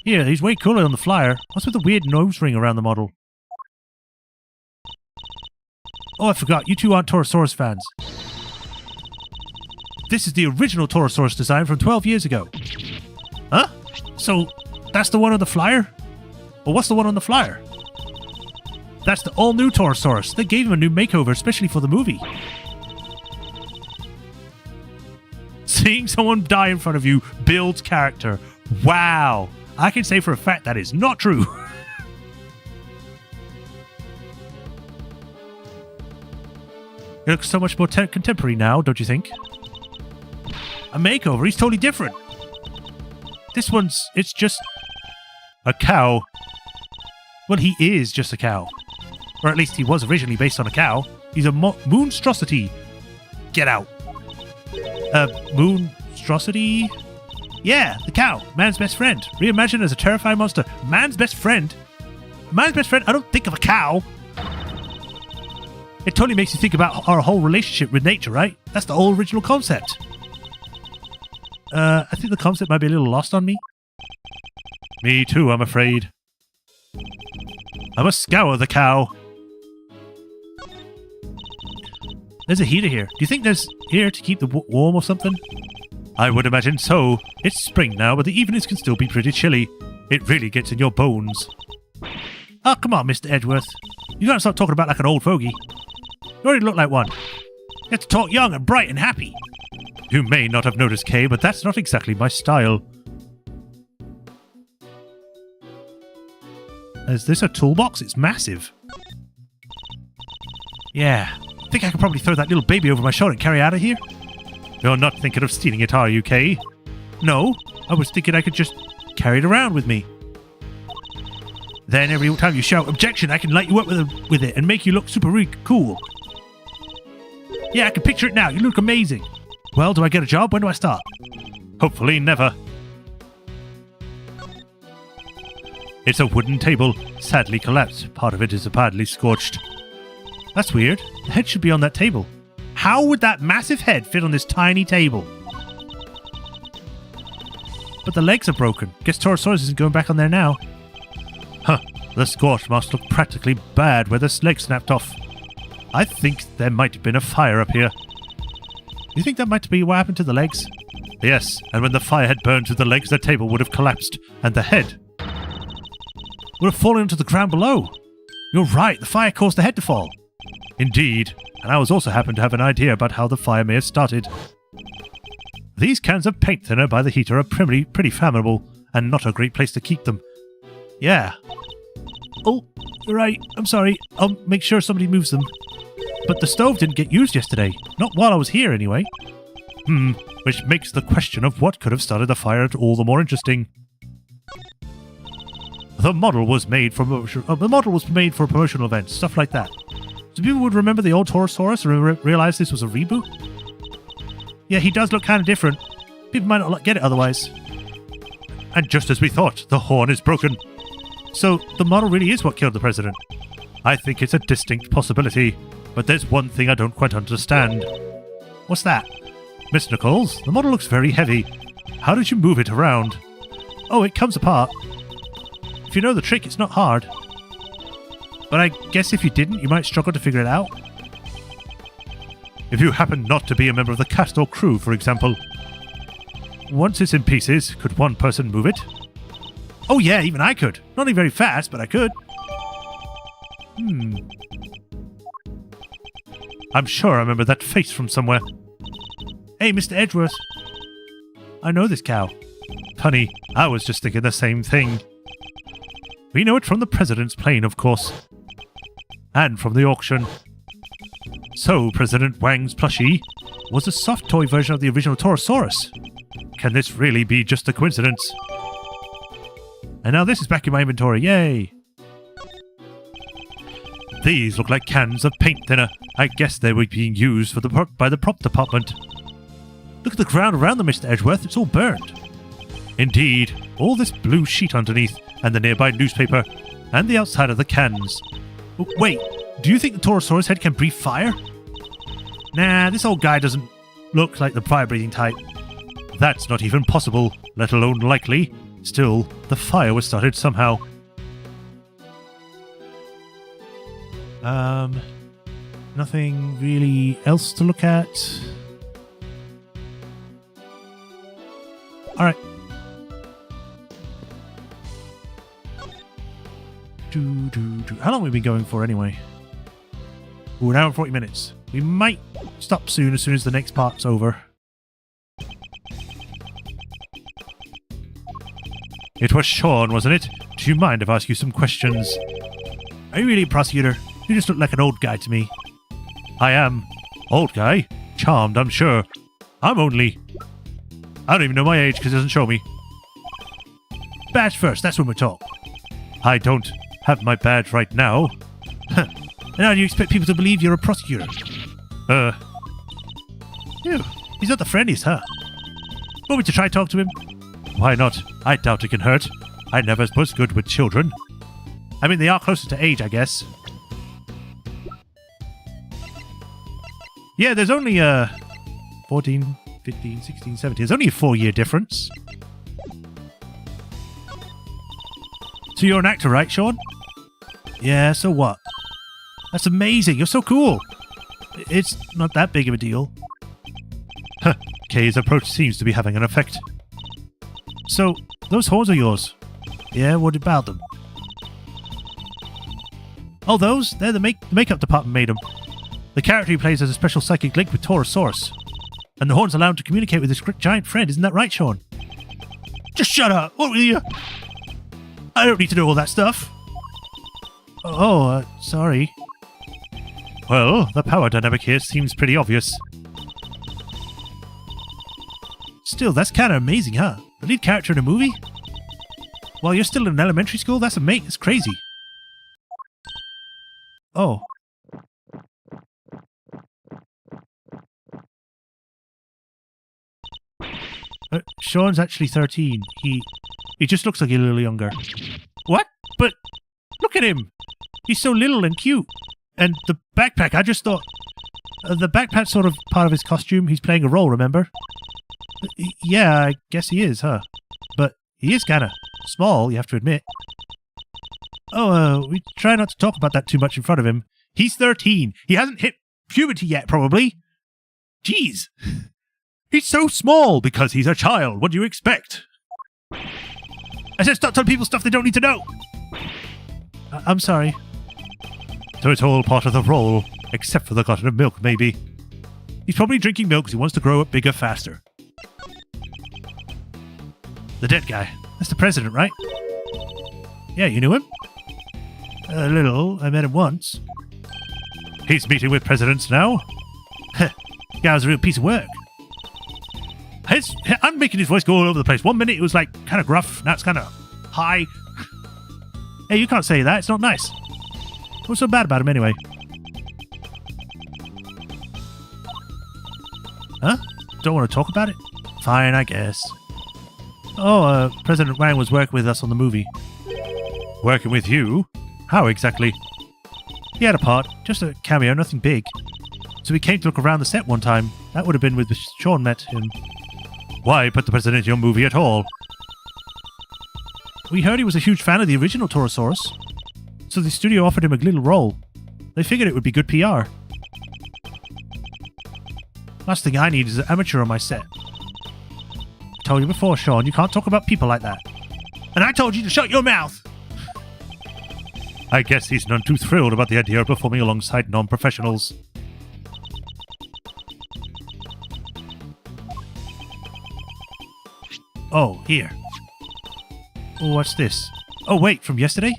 [SPEAKER 1] Yeah, he's way cooler on the flyer. What's with the weird nose ring around the model? Oh, I forgot. You two aren't Torosaurus fans. This is the original Torosaurus design from 12 years ago. Huh? So, that's the one on the flyer? Well, what's the one on the flyer? That's the all-new Torosaurus. They gave him a new makeover, especially for the movie. Seeing someone die in front of you builds character. Wow. I can say for a fact that is not true. It looks so much more contemporary now, don't you think? A makeover? He's totally different. This one's... it's just... a cow. Well, he is just a cow. Or at least he was originally based on a cow. He's a monstrosity. Get out. Monstrosity? Yeah, the cow. Man's best friend. Reimagined as a terrifying monster. Man's best friend? Man's best friend? I don't think of a cow. It totally makes you think about our whole relationship with nature, right? That's the whole original concept. I think the concept might be a little lost on me. Me too, I'm afraid. I must scour the cow. There's a heater here. Do you think there's here to keep the warm or something? I would imagine so. It's spring now, but the evenings can still be pretty chilly. It really gets in your bones. Oh, come on, Mr. Edgeworth. You gotta stop talking about like an old fogey. You already look like one. You have to talk young and bright and happy. You may not have noticed, Kay, but that's not exactly my style. Is this a toolbox? It's massive. Yeah. I think I could probably throw that little baby over my shoulder and carry it out of here. You're not thinking of stealing it, are you, Kay? No. I was thinking I could just carry it around with me. Then every time you shout objection, I can light you up with it and make you look super cool. Yeah, I can picture it now. You look amazing. Well, do I get a job? When do I start? Hopefully never. It's a wooden table, sadly collapsed. Part of it is badly scorched. That's weird. The head should be on that table. How would that massive head fit on this tiny table? But the legs are broken. Guess Torosaurus isn't going back on there now. Huh. The scorch must look practically bad where the leg snapped off. I think there might have been a fire up here. You think that might be what happened to the legs? Yes, and when the fire had burned through the legs, the table would have collapsed, and the head would have fallen into the ground below. You're right, the fire caused the head to fall. Indeed, and I also happen to have an idea about how the fire may have started. These cans of paint thinner by the heater are pretty flammable, and not a great place to keep them. Yeah. Oh, you're right. I'm sorry. I'll make sure somebody moves them. But the stove didn't get used yesterday. Not while I was here, anyway. Which makes the question of what could have started the fire all the more interesting. The model was made for promotional events, stuff like that. So people would remember the old Torosaurus and realize this was a reboot? Yeah, he does look kind of different. People might not get it otherwise. And just as we thought, the horn is broken. So the model really is what killed the president. I think it's a distinct possibility, but there's one thing I don't quite understand. What's that? Miss Nichols, the model looks very heavy. How did you move it around? Oh, it comes apart. If you know the trick, it's not hard. But I guess if you didn't, you might struggle to figure it out. If you happen not to be a member of the cast or crew, for example. Once it's in pieces, could one person move it? Oh yeah, even I could. Not even very fast, but I could. I'm sure I remember that face from somewhere. Hey, Mr. Edgeworth. I know this cow. Funny, I was just thinking the same thing. We know it from the president's plane, of course. And from the auction. So, President Wang's plushie was a soft toy version of the original Torosaurus. Can this really be just a coincidence? And now this is back in my inventory, yay! These look like cans of paint thinner. I guess they were being used for by the prop department. Look at the ground around them, Mr. Edgeworth, it's all burned. Indeed, all this blue sheet underneath, and the nearby newspaper, and the outside of the cans. Wait, do you think the Torosaurus head can breathe fire? Nah, this old guy doesn't look like the fire-breathing type. That's not even possible, let alone likely. Still, the fire was started somehow. Nothing really else to look at. Alright. How long have we been going for anyway? Ooh, an hour and 40 minutes. We might stop soon as the next part's over. It was Sean, wasn't it? Do you mind if I ask you some questions? Are you really a prosecutor? You just look like an old guy to me. I am. Old guy? Charmed, I'm sure. I'm only... I don't even know my age because it doesn't show me. Badge first, that's when we talk. I don't have my badge right now. And how do you expect people to believe you're a prosecutor? Ew, he's not the friendliest, huh? Want me to try talk to him? Why not? I doubt it can hurt. I never was good with children. I mean, they are closer to age, I guess. Yeah, there's only 14, 15, 16, 17. There's only a 4-year difference. So you're an actor, right, Sean? Yeah, so what? That's amazing. You're so cool. It's not that big of a deal. Huh. Kay's approach seems to be having an effect. So, those horns are yours. Yeah, what about them? Oh, those? They're the makeup department made them. The character he plays has a special psychic link with Torosaurus. And the horns allow him to communicate with his giant friend. Isn't that right, Sean? Just shut up! What will you... I don't need to know all that stuff. Oh, sorry. Well, the power dynamic here seems pretty obvious. Still, that's kind of amazing, huh? The lead character in a movie? While you're still in elementary school? That's That's crazy. Oh. Sean's actually 13. He just looks like a little younger. What? But look at him. He's so little and cute. And the backpack, I just thought... the backpack's sort of part of his costume. He's playing a role, remember? Yeah, I guess he is, huh? But he is kind of small, you have to admit. Oh, we try not to talk about that too much in front of him. He's 13. He hasn't hit puberty yet, probably. Jeez. He's so small because he's a child. What do you expect? I said stop telling people stuff they don't need to know. I'm sorry. So it's all part of the role, except for the glutton of milk, maybe. He's probably drinking milk because he wants to grow up bigger faster. The dead guy. That's the president, right? Yeah, you knew him? A little. I met him once. He's meeting with presidents now? Guy was a real piece of work. I'm making his voice go all over the place. 1 minute it was like kind of gruff, now it's kind of high. Hey, you can't say that. It's not nice. What's so bad about him anyway? Huh? Don't want to talk about it? Fine, I guess. Oh, President Wang was working with us on the movie. Working with you? How exactly? He had a part, just a cameo, nothing big. So we came to look around the set one time. That would have been with Sean met him. Why put the president in your movie at all? We heard he was a huge fan of the original Torosaurus, so the studio offered him a little role. They figured it would be good PR. Last thing I need is an amateur on my set. I told you before, Sean, you can't talk about people like that. And I told you to shut your mouth! I guess he's none too thrilled about the idea of performing alongside non-professionals. Oh, here. Oh, what's this? Oh, wait, from yesterday?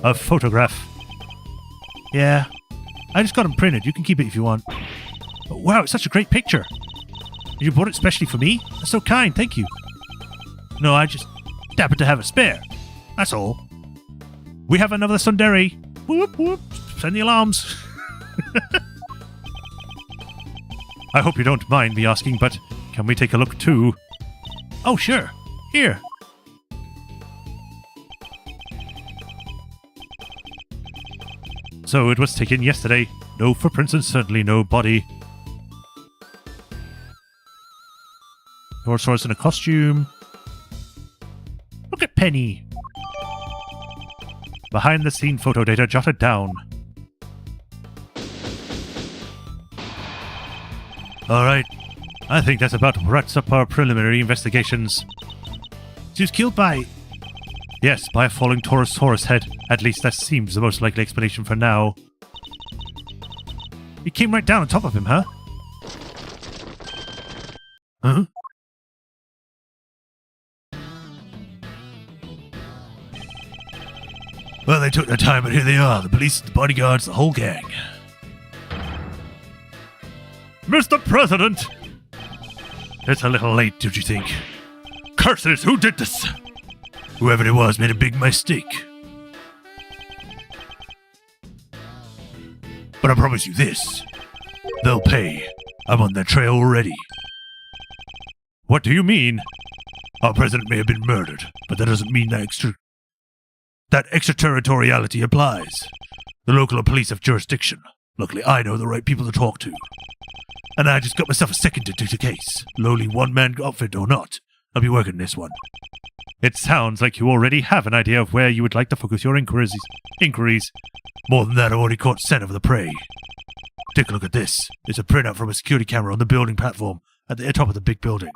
[SPEAKER 1] A photograph. Yeah. I just got them printed. You can keep it if you want. Oh, wow, it's such a great picture. You bought it specially for me? That's so kind, thank you. No, I just happened to have a spare. That's all. We have another Sundari. Whoop, whoop. Send the alarms. I hope you don't mind me asking, but can we take a look too? Oh, sure. Here. So it was taken yesterday. No footprints and certainly no body. Torosaurus in a costume. Look at Penny. Behind the scene photo data jotted down. Alright. I think that's about wraps up our preliminary investigations. She was killed by... Yes, by a falling Torosaurus head. At least that seems the most likely explanation for now. It came right down on top of him, huh? Huh? Well, they took their time, but here they are. The police, the bodyguards, the whole gang. Mr. President! It's a little late, don't you think? Curses, who did this? Whoever it was made a big mistake. But I promise you this. They'll pay. I'm on their trail already. What do you mean? Our president may have been murdered, but that doesn't mean that extraterritoriality applies. The local police have jurisdiction. Luckily, I know the right people to talk to. And I just got myself a second to do the case. Lowly one-man outfit or not, I'll be working this one. It sounds like you already have an idea of where you would like to focus your inquiries. More than that, I've already caught scent of the prey. Take a look at this. It's a printout from a security camera on the building platform at the top of the big building.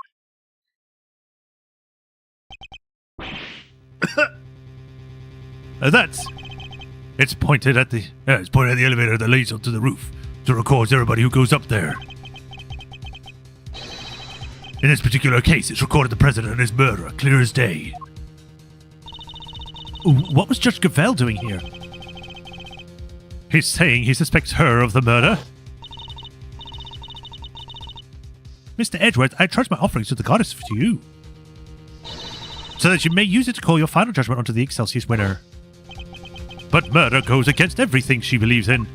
[SPEAKER 1] It's pointed at the elevator that leads up to the roof to record everybody who goes up there. In this particular case, it's recorded the president and his murderer, clear as day. What was Judge Gavelle doing here? He's saying he suspects her of the murder. Mr. Edgeworth, I charge my offerings to the goddess to you, so that you may use it to call your final judgment onto the Excelsius winner. But murder goes against everything she believes in.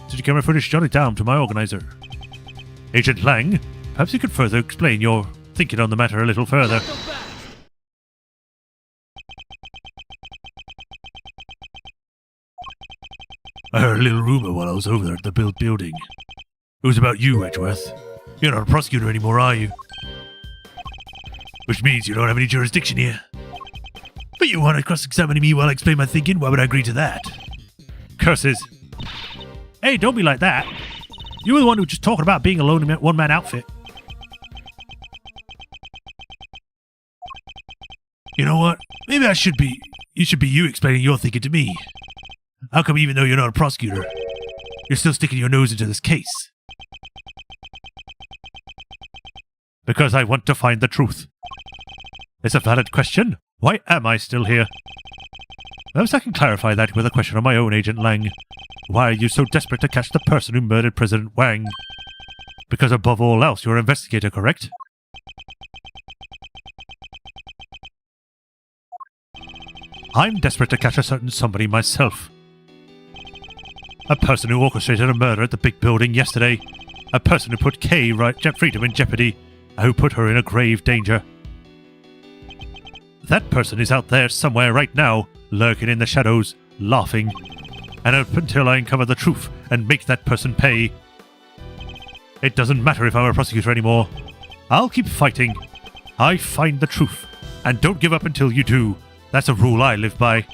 [SPEAKER 1] Did you camera footage jot it down to my organizer? Agent Lang, perhaps you could further explain your thinking on the matter a little further. I heard a little rumor while I was over there at the building. It was about you, Edgeworth. You're not a prosecutor anymore, are you? Which means you don't have any jurisdiction here. But you want to cross-examine me while I explain my thinking? Why would I agree to that? Curses. Hey, don't be like that. You were the one who was just talking about being a lone one-man outfit. You know what? Maybe it should be you explaining your thinking to me. How come even though you're not a prosecutor, you're still sticking your nose into this case? Because I want to find the truth. It's a valid question. Why am I still here? Perhaps I can clarify that with a question on my own, Agent Lang. Why are you so desperate to catch the person who murdered President Wang? Because above all else, you're an investigator, correct? I'm desperate to catch a certain somebody myself. A person who orchestrated a murder at the big building yesterday. A person who put Kay freedom in jeopardy. And who put her in a grave danger. That person is out there somewhere right now, lurking in the shadows, laughing. And up until I uncover the truth and make that person pay. It doesn't matter if I'm a prosecutor anymore. I'll keep fighting. I find the truth. And don't give up until you do. That's a rule I live by.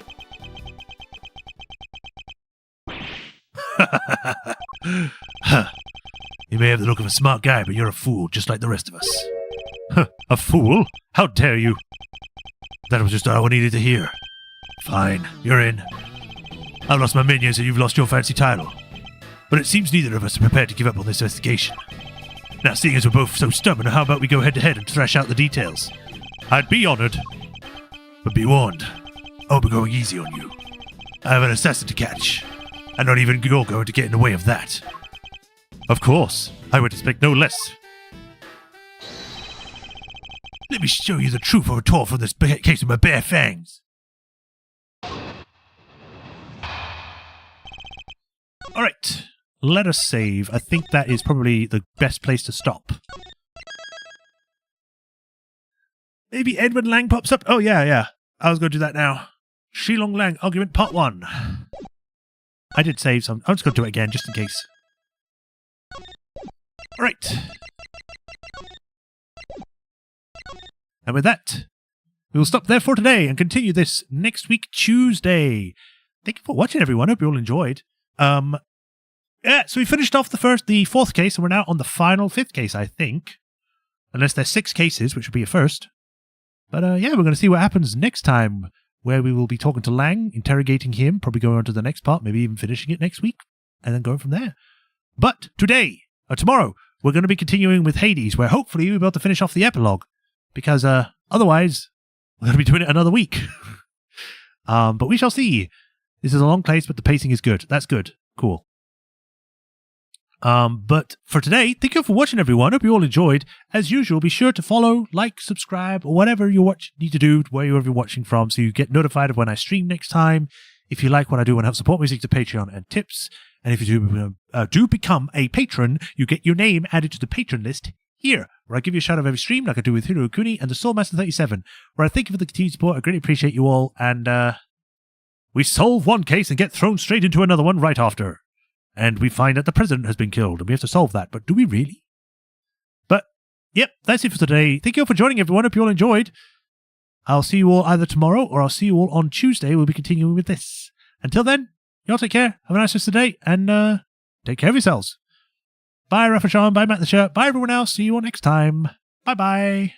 [SPEAKER 1] You may have the look of a smart guy, but you're a fool, just like the rest of us. A fool? How dare you? That was just all I needed to hear. Fine, you're in. I've lost my minions and you've lost your fancy title. But it seems neither of us are prepared to give up on this investigation. Now, seeing as we're both so stubborn, how about we go head-to-head and thrash out the details? I'd be honored. But be warned, I'll be going easy on you. I have an assassin to catch, and not even you're going to get in the way of that. Of course, I would expect no less. Let me show you the truth or tore from this case with my bare fangs. Alright, let us save. I think that is probably the best place to stop. Maybe Edward Lang pops up? Oh, yeah. I was going to do that now. Shilong Lang, argument part 1. I did save some. I'm just going to do it again, just in case. Alright. And with that, we will stop there for today and continue this next week, Tuesday. Thank you for watching, everyone. Hope you all enjoyed. Yeah, so we finished off the fourth case, and we're now on the final 5th case, I think. Unless there's 6 cases, which would be a first. But yeah, we're going to see what happens next time, where we will be talking to Lang, interrogating him, probably going on to the next part, maybe even finishing it next week, and then going from there. But tomorrow, we're going to be continuing with Hades, where hopefully we'll be able to finish off the epilogue, because otherwise, we're going to be doing it another week. But we shall see. This is a long place, but the pacing is good. That's good. Cool. But for today, thank you for watching, everyone. Hope you all enjoyed. As usual, be sure to follow, like, subscribe, or whatever you need to do, wherever you're watching from, so you get notified of when I stream next time. If you like what I do and help support music to Patreon and tips, and if you do become a patron, you get your name added to the patron list here, where I give you a shout out of every stream, like I do with Hiro Kuni and the Soulmaster 37, where I thank you for the continued support. I greatly appreciate you all, and we solve one case and get thrown straight into another one right after. And we find that the president has been killed, and we have to solve that. But do we really? But, yep, that's it for today. Thank you all for joining, everyone. Hope you all enjoyed. I'll see you all either tomorrow, or I'll see you all on Tuesday. We'll be continuing with this. Until then, y'all take care. Have a nice rest of the day, and take care of yourselves. Bye, Rafa Sean. Bye, Matt the Shirt. Bye, everyone else. See you all next time. Bye-bye.